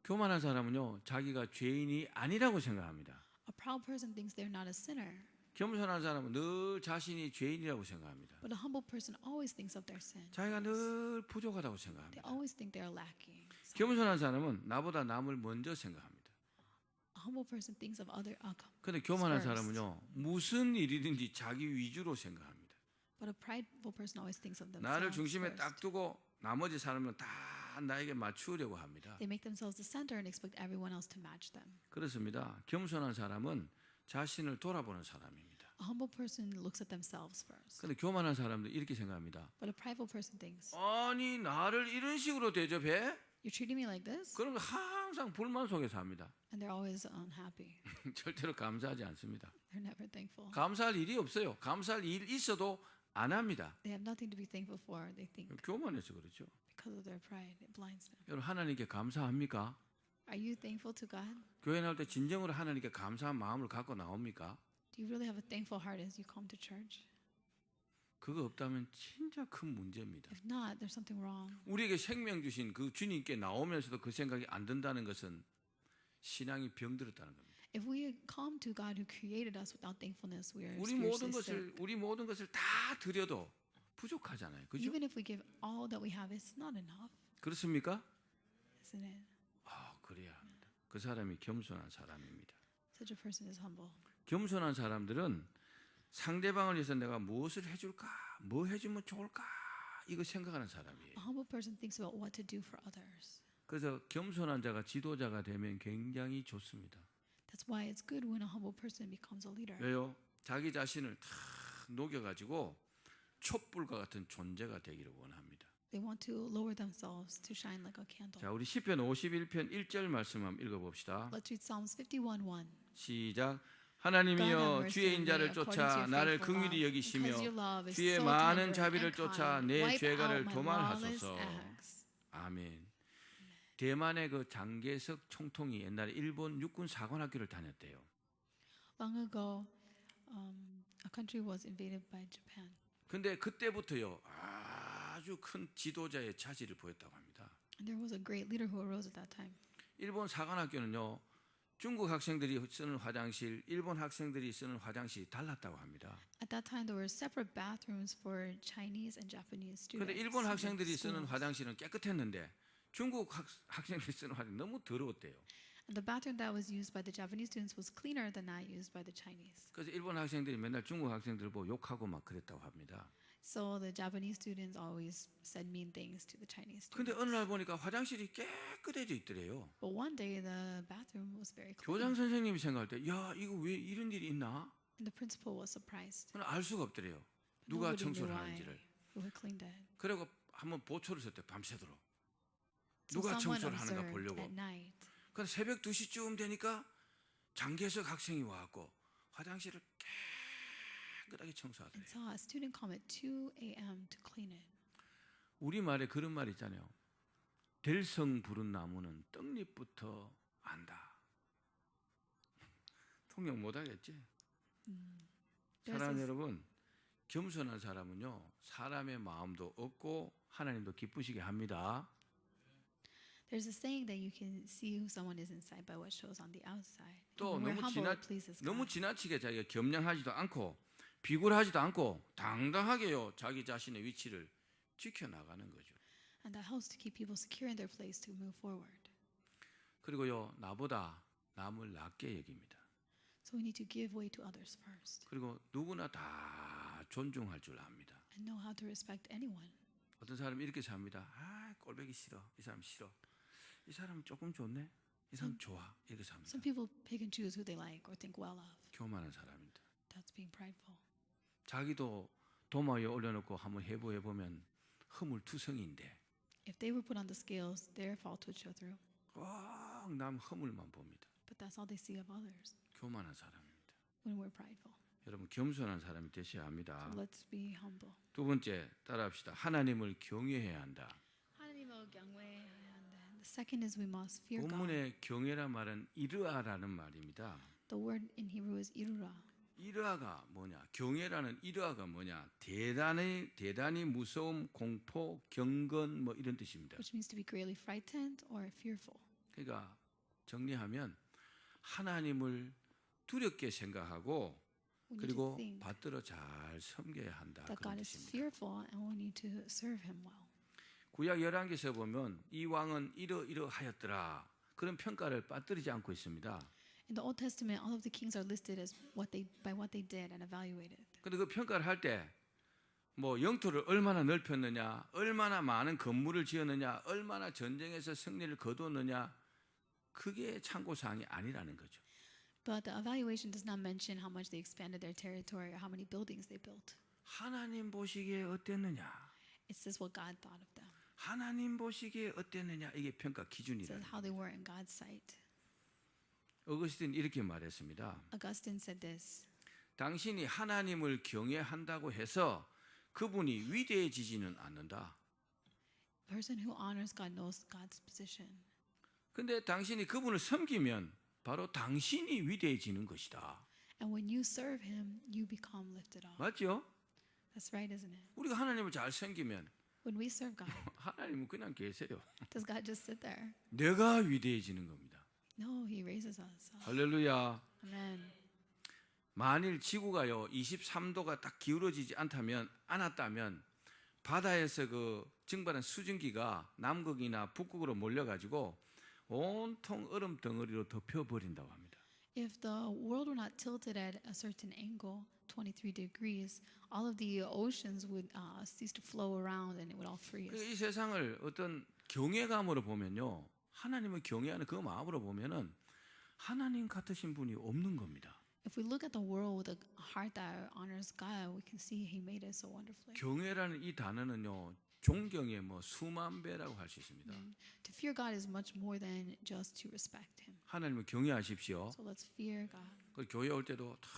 Speaker 1: 교만한 사람은요, 자기가 죄인이 아니라고 생각합니다.
Speaker 2: A proud person thinks they're not a sinner.
Speaker 1: 겸손한 사람은 늘 자신이 죄인이라고 생각합니다.
Speaker 2: But a humble person always thinks of their sin.
Speaker 1: 자기가 늘 부족하다고
Speaker 2: They
Speaker 1: 생각합니다.
Speaker 2: always think they are lacking.
Speaker 1: 겸손한 사람은 나보다 남을 먼저 생각합니다.
Speaker 2: A humble person thinks of other outcomes.
Speaker 1: 그런데 교만한
Speaker 2: first.
Speaker 1: 사람은요, 무슨 일이든지 자기 위주로 생각합니다.
Speaker 2: But a prideful person always thinks of
Speaker 1: 나를
Speaker 2: themselves
Speaker 1: 중심에
Speaker 2: first.
Speaker 1: 딱 두고 나머지 사람은 다 나에게 맞추려고 합니다.
Speaker 2: They make themselves the center and expect everyone else to match them.
Speaker 1: 그렇습니다. 겸손한 사람은 자신을 돌아보는 사람입니다.
Speaker 2: A humble person looks at themselves first.
Speaker 1: 그런데 교만한 사람도 이렇게 생각합니다.
Speaker 2: But a prideful person thinks,
Speaker 1: 아니, 나를 이런 식으로 대접해?
Speaker 2: you're treating me like this?
Speaker 1: 그러면 항상 불만 속에서 합니다.
Speaker 2: And they're always unhappy.
Speaker 1: 절대로 감사하지 않습니다.
Speaker 2: They're never thankful.
Speaker 1: 감사할 일이 없어요. 감사할 일 있어도 안 합니다.
Speaker 2: They have nothing to be thankful for. They think
Speaker 1: 교만해서 그렇죠.
Speaker 2: because of their pride, it blinds them.
Speaker 1: 여러분, 하나님께 감사합니까?
Speaker 2: Are you thankful to God?
Speaker 1: 교회 나올 때 진정으로 하나님께 감사한 마음을 갖고 나옵니까?
Speaker 2: Do you really have a thankful heart as you come to church?
Speaker 1: 그거 없다면 진짜 큰 문제입니다.
Speaker 2: If not, there's something wrong.
Speaker 1: 우리에게 생명 주신 그 주님께 나오면서도 그 생각이 안 든다는 것은 신앙이 병들었다는 겁니다.
Speaker 2: If we come to God who created us without thankfulness, we are
Speaker 1: 우리 모든
Speaker 2: spiritually sick.
Speaker 1: 우리 모든 것을 다 드려도 부족하잖아요. 그죠?
Speaker 2: Even if we give all that we have, it's not enough,
Speaker 1: 그렇습니까?
Speaker 2: isn't it?
Speaker 1: 그래야 합니다. 그 사람이 겸손한 사람입니다.
Speaker 2: Such a person is humble.
Speaker 1: 겸손한 사람들은 상대방을 위해서 내가 무엇을 해줄까, 뭐 해주면 좋을까, 이거 생각하는 사람이에요.
Speaker 2: A humble person thinks about what to do for others.
Speaker 1: 그래서 겸손한 자가 지도자가 되면 굉장히 좋습니다.
Speaker 2: That's why it's good when a humble person becomes a leader.
Speaker 1: 왜요? 자기 자신을 다 녹여가지고 촛불과 같은 존재가 되기를 원합니다.
Speaker 2: They want to lower themselves to shine like a candle.
Speaker 1: 자, 우리 시편 51편 1절 말씀 한번 읽어봅시다.
Speaker 2: Let's read Psalms 51:1.
Speaker 1: 시작.
Speaker 2: God have
Speaker 1: 하나님이여,
Speaker 2: mercy
Speaker 1: 주의
Speaker 2: on me
Speaker 1: 인자를
Speaker 2: according to
Speaker 1: 쫓아
Speaker 2: your
Speaker 1: 나를
Speaker 2: faithful
Speaker 1: 긍휼히
Speaker 2: love.
Speaker 1: 여기시며
Speaker 2: Because your love is
Speaker 1: 주의
Speaker 2: so
Speaker 1: 많은
Speaker 2: tender
Speaker 1: 자비를
Speaker 2: and
Speaker 1: 쫓아
Speaker 2: kind.
Speaker 1: 내
Speaker 2: Wipe
Speaker 1: 죄가를
Speaker 2: out my lawless
Speaker 1: 도말하소서.
Speaker 2: acts.
Speaker 1: 아멘. 대만의 그 장개석 총통이 옛날에 일본 육군 사관학교를 다녔대요.
Speaker 2: Long ago, a country was invaded by Japan.
Speaker 1: 근데 그때부터요, 아주 큰 지도자의 자질을 보였다고 합니다.
Speaker 2: And there was a great leader who arose at that time.
Speaker 1: 일본 사관학교는요, 중국 학생들이 쓰는 화장실, 일본 학생들이 쓰는 화장실이 달랐다고 합니다.
Speaker 2: At that time, there were separate bathrooms for Chinese and Japanese students.
Speaker 1: 그런데 일본
Speaker 2: in the
Speaker 1: 학생들이 쓰는
Speaker 2: schools.
Speaker 1: 화장실은 깨끗했는데 중국 학생들이 쓰는 화장실은 너무 더러웠대요.
Speaker 2: And the bathroom that was used by the Japanese students was cleaner than that used by the Chinese.
Speaker 1: 그래서 일본 학생들이 맨날 중국 학생들 보고 욕하고 막 그랬다고 합니다.
Speaker 2: So the Japanese students always said mean things to the Chinese
Speaker 1: 근데
Speaker 2: students.
Speaker 1: 어느 날 보니까 화장실이 깨끗해져 있더래요.
Speaker 2: But one day, the bathroom was very
Speaker 1: 교장
Speaker 2: clean.
Speaker 1: 선생님이 생각할 때, 야, 이거 왜 이런 일이 있나?
Speaker 2: And the principal was surprised.
Speaker 1: 그건 알 수가 없더래요. 누가
Speaker 2: Nobody knew
Speaker 1: 청소를
Speaker 2: why,
Speaker 1: 하는지를.
Speaker 2: who had cleaned it.
Speaker 1: 그리고 한번 보초를 썼대, 밤새도록.
Speaker 2: So
Speaker 1: 누가
Speaker 2: someone
Speaker 1: 청소를 하는가
Speaker 2: observed
Speaker 1: 보려고.
Speaker 2: at night.
Speaker 1: 그래서 새벽 2시쯤 되니까 장개석 학생이 와갖고 화장실을 깨끗하게
Speaker 2: And
Speaker 1: 청소하더래요.
Speaker 2: saw a student come at 2 a.m. to clean it.
Speaker 1: 우리말에 그런 말 있잖아요. 될성 부른 나무는 떡잎부터 안다. 통역 못하겠지? 사랑하는 여러분, 겸손한 사람은요, 사람의 마음도 얻고 하나님도 기쁘시게 합니다.
Speaker 2: There's a saying that you can see who someone is inside by what shows on the outside.
Speaker 1: 또
Speaker 2: And when we're
Speaker 1: 너무
Speaker 2: humble, it pleases
Speaker 1: 너무
Speaker 2: God.
Speaker 1: 지나치게 자기가 겸양하지도 않고 비굴하지도 않고 당당하게요, 자기 자신의 위치를 지켜나가는 거죠.
Speaker 2: And that helps to keep people secure in their place to move forward.
Speaker 1: 그리고요, 나보다 남을 낮게 여깁니다.
Speaker 2: So we need to give way to others first
Speaker 1: 그리고 누구나 다 존중할 줄 압니다.
Speaker 2: and know how to respect anyone.
Speaker 1: 어떤 사람이 이렇게 삽니다. 아, 꼴보기 싫어. 이 사람 싫어. 이 사람은 조금 좋네. 이 사람 좋아. 이렇게 삽니다.
Speaker 2: Some people pick and choose who they like or think well of.
Speaker 1: 교만한 사람입니다.
Speaker 2: That's being prideful.
Speaker 1: 자기도 도마 위에 올려놓고 한번 해보해 보면 허물투성인데
Speaker 2: If they were put on the scales, their fault would show through.
Speaker 1: 와, 남 허물만 봅니다.
Speaker 2: But that's all they see of others
Speaker 1: 교만한 사람입니다.
Speaker 2: when we're prideful.
Speaker 1: 여러분 겸손한 사람이 되셔야 합니다.
Speaker 2: So let's be humble.
Speaker 1: 두 번째 따라합시다. 하나님을 경외해야 한다.
Speaker 2: 하나님을 경외해야 한다. The second is we must fear God.
Speaker 1: 본문의 경외란 말은 이르아라는 말입니다.
Speaker 2: The word in Hebrew is irura.
Speaker 1: 이르아가 뭐냐? 경외라는 이르아가 뭐냐? 대단히 무서움, 공포, 경건 뭐 이런 뜻입니다.
Speaker 2: Which means to be greatly frightened or fearful.
Speaker 1: 그러니까 정리하면 하나님을 두렵게 생각하고
Speaker 2: We need to
Speaker 1: 그리고
Speaker 2: think
Speaker 1: 받들어 잘 섬겨야 한다
Speaker 2: that
Speaker 1: 그런
Speaker 2: God is
Speaker 1: 뜻입니다.
Speaker 2: fearful and we need to serve Him well.
Speaker 1: 구약 열왕기서 보면 이 왕은 이러이러하였더라 그런 평가를 빠뜨리지 않고 있습니다.
Speaker 2: In the Old Testament, all of the kings are listed as by what they did and evaluated.
Speaker 1: 근데 그 평가를 할 때 뭐 영토를 얼마나 넓혔느냐, 얼마나 많은 건물을 지었느냐, 얼마나 전쟁에서 승리를 거두었느냐 그게 참고 사항이 아니라는 거죠.
Speaker 2: But the evaluation does not mention how much they expanded their territory or how many buildings they built.
Speaker 1: 하나님 보시기에 어땠느냐,
Speaker 2: It says what God thought of them.
Speaker 1: 하나님 보시기에 어땠느냐 이게 평가
Speaker 2: It says
Speaker 1: 기준이라는
Speaker 2: how
Speaker 1: 거예요.
Speaker 2: they were in God's sight.
Speaker 1: 어거스틴 이렇게 말했습니다.
Speaker 2: Augustine said this.
Speaker 1: 당신이 하나님을 경외한다고 해서 그분이 위대해지지는 않는다.
Speaker 2: A person who honors God knows God's position.
Speaker 1: 근데 당신이 그분을 섬기면 바로 당신이 위대해지는 것이다.
Speaker 2: And when you serve Him, you become lifted up.
Speaker 1: 맞죠?
Speaker 2: That's right, isn't it?
Speaker 1: 우리가 하나님을 잘 섬기면
Speaker 2: When we serve God,
Speaker 1: 하나님은 그냥 계세요.
Speaker 2: does God just sit there?
Speaker 1: 내가 위대해지는 겁니다.
Speaker 2: No, He raises us up.
Speaker 1: 할렐루야.
Speaker 2: Amen.
Speaker 1: 만일 지구가요 23도가 딱 기울어지지 않았다면 바다에서 그 증발한 수증기가 남극이나 북극으로 몰려가지고 온통 얼음 덩어리로 덮여버린다고 합니다.
Speaker 2: If the world were not tilted at a certain angle, 23 degrees, all of the oceans would cease to flow around and it would all freeze.
Speaker 1: 이 세상을 어떤 경외감으로 보면요, 하나님을 경외하는 그 마음으로 보면은 하나님 같으신 분이 없는 겁니다.
Speaker 2: If we look at the world with a heart that honors God, we can see He made it so wonderfully.
Speaker 1: 경외라는 이 단어는요, 존경의 뭐 수만 배라고 할 수 있습니다.
Speaker 2: To fear God is much more than just to respect Him.
Speaker 1: 하나님을 경외하십시오.
Speaker 2: So let's fear God.
Speaker 1: 그 교회 올 때도 다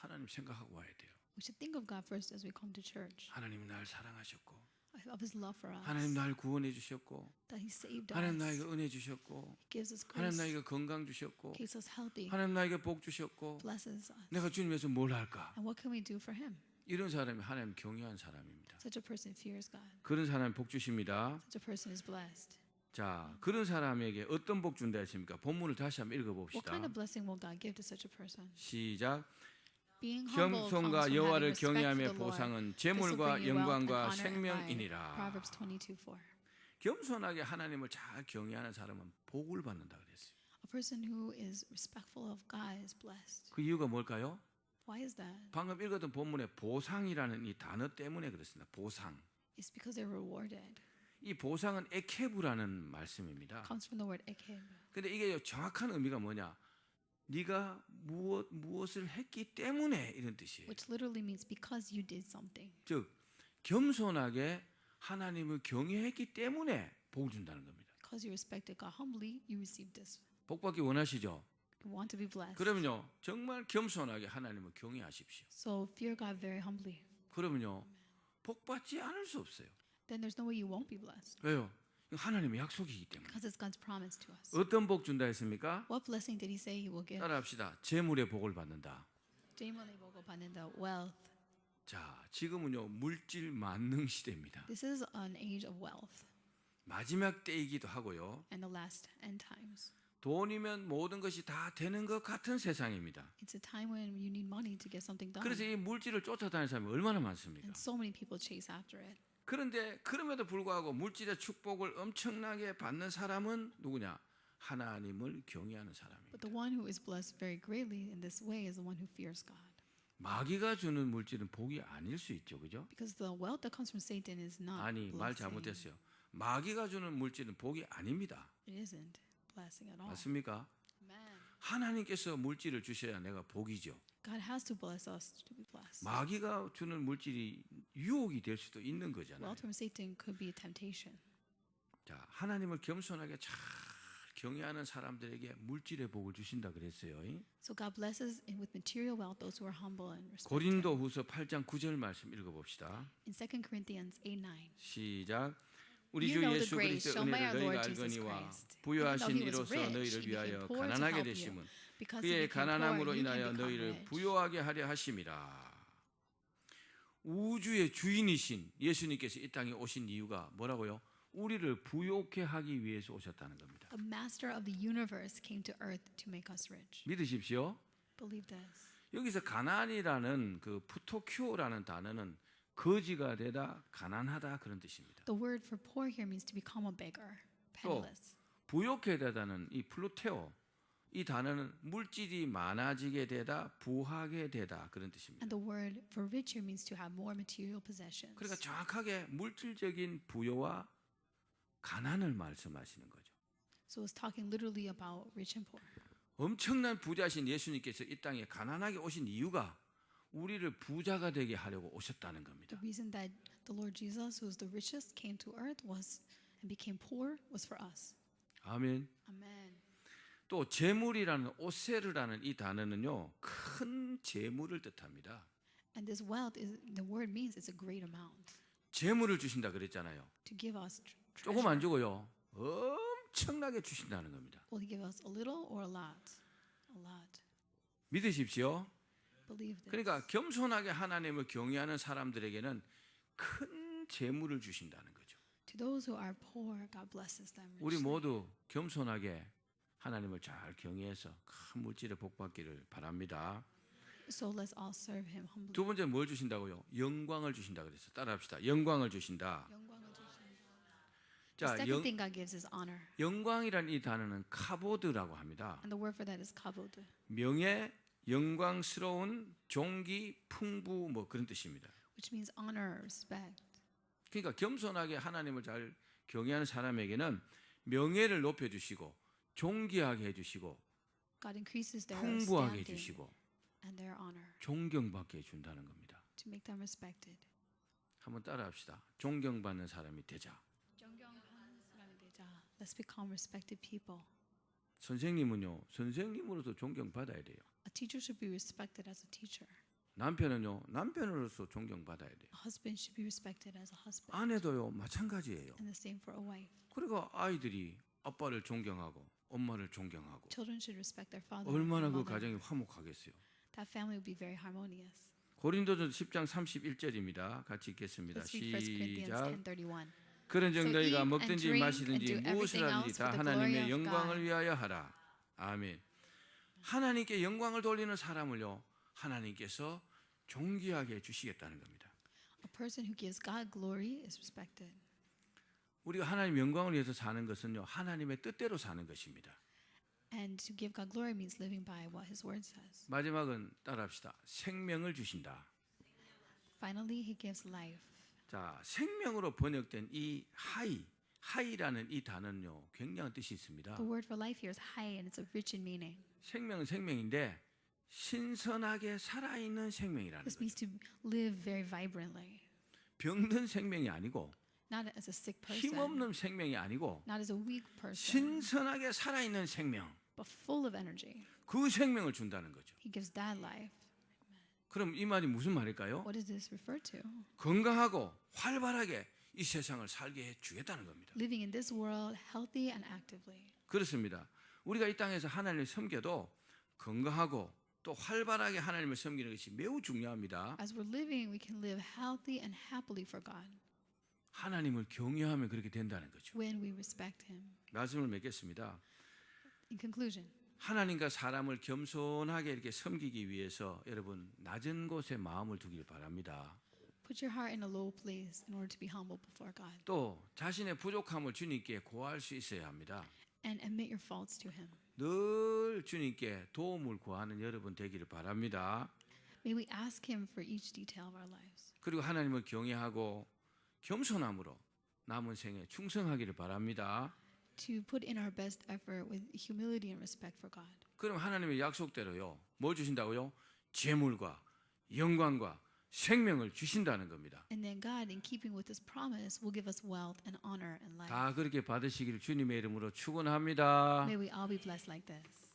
Speaker 1: 하나님 생각하고 와야 돼요.
Speaker 2: We should think of God first as we come to church.
Speaker 1: 하나님 날 사랑하셨고,
Speaker 2: Of His love for us.
Speaker 1: 하나님 날 구원해 주셨고,
Speaker 2: That He saved
Speaker 1: 하나님
Speaker 2: us.
Speaker 1: 나에게 은혜 주셨고,
Speaker 2: Gives us
Speaker 1: 하나님
Speaker 2: grace.
Speaker 1: 나에게 건강 주셨고,
Speaker 2: Keeps us healthy.
Speaker 1: 하나님 나에게 복 주셨고,
Speaker 2: Blesses us.
Speaker 1: 내가 주님 위해서 뭘 할까?
Speaker 2: And what can we do for Him?
Speaker 1: 이런 사람이 하나님 경외한 사람입니다.
Speaker 2: Such a person fears God.
Speaker 1: 그런 사람이 복 주십니다.
Speaker 2: Such a person is blessed.
Speaker 1: 자, 그런 사람에게 어떤 복 준다 했습니까? 본문을 다시 한번
Speaker 2: What
Speaker 1: 읽어봅시다.
Speaker 2: kind of blessing will God give to such a person?
Speaker 1: 시작.
Speaker 2: Being humble comes
Speaker 1: 겸손과
Speaker 2: from
Speaker 1: 여호와를
Speaker 2: having respect for
Speaker 1: 경외함의
Speaker 2: the Lord.
Speaker 1: 보상은
Speaker 2: This will
Speaker 1: 재물과
Speaker 2: bring you wealth and
Speaker 1: 영광과
Speaker 2: honor and life.
Speaker 1: 생명이니라.
Speaker 2: Proverbs 22:4.
Speaker 1: 겸손하게 하나님을 잘 경외하는 사람은 복을 받는다 그랬어요.
Speaker 2: A person who is respectful of God is blessed.
Speaker 1: 그 이유가 뭘까요?
Speaker 2: Why is that?
Speaker 1: 방금 읽었던 본문의 보상이라는 이 단어 때문에 그렇습니다. 보상.
Speaker 2: It's because they're rewarded.
Speaker 1: 이 보상은 에케브라는 말씀입니다.
Speaker 2: Comes from the word ekeb,
Speaker 1: 근데 이게 정확한 의미가 뭐냐? 네가 무엇을 했기 때문에 이런 뜻이에요.
Speaker 2: which literally means because you did something.
Speaker 1: 즉 겸손하게 하나님을 경외했기 때문에 복을 준다는 겁니다.
Speaker 2: Because you respected God humbly, you received this.
Speaker 1: 복 받기 원하시죠?
Speaker 2: You want to be blessed.
Speaker 1: 그러면요 정말 겸손하게 하나님을 경외하십시오.
Speaker 2: So fear God very humbly.
Speaker 1: 그러면요 복 받지 않을 수 없어요.
Speaker 2: Then there's no way you won't be blessed.
Speaker 1: 왜요? 이거 하나님의 약속이기 때문에.
Speaker 2: Because it's God's promise to us.
Speaker 1: 어떤 복 준다 했습니까?
Speaker 2: What blessing did He say He will give?
Speaker 1: 따라합시다. 재물의 복을 받는다.
Speaker 2: 재물의 복을 받는다. Wealth.
Speaker 1: 자, 지금은요 물질 만능 시대입니다.
Speaker 2: This is an age of wealth
Speaker 1: 마지막 때이기도 하고요.
Speaker 2: and the last end times.
Speaker 1: 돈이면 모든 것이 다 되는 것 같은 세상입니다.
Speaker 2: It's a time when you need money to get something done.
Speaker 1: 그래서 이 물질을 쫓아다니는 사람이 얼마나 많습니까?
Speaker 2: And so many people chase after it.
Speaker 1: 그런데 그럼에도 불구하고 물질의 축복을 엄청나게 받는 사람은 누구냐? 하나님을 경외하는 사람입니다.
Speaker 2: But the one who is blessed very greatly in this way is the one who fears God.
Speaker 1: 마귀가 주는 물질은 복이 아닐 수 있죠, 그죠?
Speaker 2: Because the wealth that comes from Satan is not
Speaker 1: 아니 말
Speaker 2: blessing.
Speaker 1: 잘못했어요. 마귀가 주는 물질은 복이 아닙니다.
Speaker 2: It isn't blessing at all.
Speaker 1: 맞습니까?
Speaker 2: Amen.
Speaker 1: 하나님께서 물질을 주셔야 내가 복이죠.
Speaker 2: God has to bless us to be blessed.
Speaker 1: 마귀가 주는 물질이 유혹이 될 수도 있는 거잖아요.
Speaker 2: Wealth from Satan could be a temptation.
Speaker 1: 자, 하나님을 겸손하게 잘 경외하는 사람들에게 물질의 복을 주신다 그랬어요.
Speaker 2: So God blesses with material wealth those who are humble and respect Him.
Speaker 1: 고린도후서 8장 9절 말씀 읽어봅시다.
Speaker 2: In 2 Corinthians 8:9.
Speaker 1: 시작. 우리
Speaker 2: You
Speaker 1: 주
Speaker 2: know the
Speaker 1: 예수
Speaker 2: grace
Speaker 1: 그리스도의
Speaker 2: shown by
Speaker 1: 은혜를
Speaker 2: our
Speaker 1: 너희가
Speaker 2: Lord Jesus
Speaker 1: 알거니와
Speaker 2: Christ.
Speaker 1: 부유하신
Speaker 2: Even though he was
Speaker 1: 이로써
Speaker 2: rich,
Speaker 1: 너희를
Speaker 2: he
Speaker 1: 위하여
Speaker 2: became poor to
Speaker 1: 가난하게
Speaker 2: help you.
Speaker 1: 되심은
Speaker 2: Because he
Speaker 1: 그의
Speaker 2: became poor,
Speaker 1: 가난함으로
Speaker 2: you can
Speaker 1: 인하여
Speaker 2: become
Speaker 1: 너희를
Speaker 2: rich.
Speaker 1: 부유하게 하려 하심이라. 우주의 주인이신 예수님께서 이 땅에 오신 이유가 뭐라고요? 우리를 부유케 하기 위해서 오셨다는 겁니다.
Speaker 2: The master of the universe came to earth to make us rich.
Speaker 1: 믿으십시오.
Speaker 2: Believe this.
Speaker 1: 여기서 가난이라는 그 푸토큐오라는 단어는 거지가 되다, 가난하다 그런 뜻입니다.
Speaker 2: The word for poor here means to become a beggar,
Speaker 1: 또
Speaker 2: penniless.
Speaker 1: 부유케 되다는 이 플루테오 이 단어는 물질이 많아지게 되다, 부하게 되다 그런 뜻입니다.
Speaker 2: And the word for rich here means to have more material possessions.
Speaker 1: 그러니까 정확하게 물질적인 부여와 가난을 말씀하시는 거죠.
Speaker 2: So it's talking literally about rich and poor.
Speaker 1: 엄청난 부자신 예수님께서 이 땅에 가난하게 오신 이유가 우리를 부자가 되게 하려고 오셨다는 겁니다.
Speaker 2: The reason that the Lord Jesus, who is the richest, came to earth was and became poor was for us.
Speaker 1: 아멘.
Speaker 2: Amen.
Speaker 1: 또 재물이라는 오세르라는 이 단어는요 큰 재물을 뜻합니다.
Speaker 2: And this wealth is the word means it's a great amount.
Speaker 1: 재물을 주신다 그랬잖아요.
Speaker 2: To give us
Speaker 1: 조금 안
Speaker 2: treasure.
Speaker 1: 주고요 엄청나게 주신다는 겁니다.
Speaker 2: Will He give us a little or a lot? A lot.
Speaker 1: 믿으십시오.
Speaker 2: Believe this.
Speaker 1: 그러니까 겸손하게 하나님을 경외하는 사람들에게는 큰 재물을 주신다는 거죠.
Speaker 2: To those who are poor, God blesses them
Speaker 1: 우리
Speaker 2: richly.
Speaker 1: 모두 겸손하게 하나님을 잘 경외해서 큰 물질의 복 받기를 바랍니다.
Speaker 2: So let's all serve Him humbly.
Speaker 1: 두 번째 뭘 주신다고요? 영광을 주신다 그랬어요. 따라합시다. 영광을 주신다.
Speaker 2: 영광을 주신다. The
Speaker 1: 자,
Speaker 2: second thing God gives is honor.
Speaker 1: 영광이라는 이 단어는 카보드라고 합니다.
Speaker 2: And the word for that is kavod,
Speaker 1: 명예, 영광스러운, 존귀, 풍부 뭐 그런 뜻입니다.
Speaker 2: which means honor, respect.
Speaker 1: 그러니까 겸손하게 하나님을 잘 경외하는 사람에게는 명예를 높여주시고 존귀하게 해주시고
Speaker 2: God increases their
Speaker 1: 풍부하게
Speaker 2: standing
Speaker 1: 해주시고
Speaker 2: and their honor
Speaker 1: 존경받게 해준다는 겁니다.
Speaker 2: to make them respected.
Speaker 1: 한번 따라합시다. 존경받는 사람이 되자.
Speaker 2: Let's become respected people.
Speaker 1: 선생님은요, 선생님으로서 존경받아야 돼요.
Speaker 2: A teacher should be respected as a teacher.
Speaker 1: 남편은요, 남편으로서 존경받아야 돼요.
Speaker 2: A husband should be respected as a husband.
Speaker 1: 아내도요, 마찬가지예요.
Speaker 2: And the same for a wife.
Speaker 1: 그리고 아이들이 아빠를 존경하고 엄마를 존경하고
Speaker 2: Children should respect their father
Speaker 1: 얼마나
Speaker 2: and
Speaker 1: 그
Speaker 2: mother.
Speaker 1: 가정이 화목하겠어요.
Speaker 2: That family will be very harmonious.
Speaker 1: 고린도전 10장 31절입니다. 같이 읽겠습니다.
Speaker 2: Let's read 1 Corinthians
Speaker 1: 시작.
Speaker 2: 10:31.
Speaker 1: 그런즉
Speaker 2: So
Speaker 1: 너희가
Speaker 2: eat
Speaker 1: 먹든지
Speaker 2: and drink
Speaker 1: 마시든지
Speaker 2: and do
Speaker 1: 무엇을
Speaker 2: everything
Speaker 1: 하든지
Speaker 2: else
Speaker 1: 다
Speaker 2: for the glory
Speaker 1: 하나님의
Speaker 2: of
Speaker 1: 영광을
Speaker 2: God.
Speaker 1: 위하여 하라. 아멘. 하나님께 영광을 돌리는 사람을요, 하나님께서 존귀하게 해주시겠다는 겁니다.
Speaker 2: A person who gives God glory is respected.
Speaker 1: 우리가 하나님 영광을 위해서 사는 것은요, 하나님의 뜻대로 사는 것입니다.
Speaker 2: And to give God glory means living by what His word says.
Speaker 1: 마지막은 따라합시다. 생명을 주신다.
Speaker 2: Finally, He gives life.
Speaker 1: 자, 생명으로 번역된 이 하이라는 이 단어는요, 굉장한 뜻이 있습니다.
Speaker 2: The word for life here is high and it's a rich in meaning.
Speaker 1: 생명은 생명인데 신선하게 살아있는 생명이라는
Speaker 2: This
Speaker 1: 거죠.
Speaker 2: means to live very vibrantly.
Speaker 1: 병든 생명이 아니고
Speaker 2: Not as a sick person.
Speaker 1: 힘없는 생명이 아니고
Speaker 2: Not as a weak person.
Speaker 1: 신선하게 살아있는 생명,
Speaker 2: But full of energy.
Speaker 1: 그 생명을 준다는 거죠.
Speaker 2: He gives that life.
Speaker 1: 그럼 이 말이 무슨 말일까요?
Speaker 2: What does this refer to?
Speaker 1: 건강하고 활발하게 이 세상을 살게 해주겠다는 겁니다.
Speaker 2: Living in this world healthy and actively.
Speaker 1: 그렇습니다. 우리가 이 땅에서 하나님을 섬겨도 건강하고 또 활발하게 하나님을 섬기는 것이 매우 중요합니다.
Speaker 2: As we're living, we can live healthy and happily for God
Speaker 1: 하나님을 경외하면 그렇게 된다는 거죠.
Speaker 2: when we respect Him.
Speaker 1: 말씀을 맺겠습니다.
Speaker 2: In conclusion,
Speaker 1: 하나님과 사람을 겸손하게 이렇게 섬기기 위해서 여러분 낮은 곳에 마음을 두길 바랍니다.
Speaker 2: put your heart in a low place in order to be humble before God
Speaker 1: 또 자신의 부족함을 주님께 고할 수 있어야 합니다.
Speaker 2: and admit your faults to Him.
Speaker 1: 늘 주님께 도움을 구하는 여러분 되기를 바랍니다.
Speaker 2: May we ask Him for each detail of our lives.
Speaker 1: 그리고 하나님을 경외하고 겸손함으로 남은 생에 충성하기를 바랍니다.
Speaker 2: To put in our best effort with humility and respect for God.
Speaker 1: 그럼 하나님의 약속대로요. 뭘 주신다고요? 재물과 영광과 생명을 주신다는 겁니다.
Speaker 2: And then God, in keeping with His promise, will give us wealth and honor and life.
Speaker 1: 다 그렇게 받으시기를 주님의 이름으로 축원합니다.
Speaker 2: May we all be blessed like this.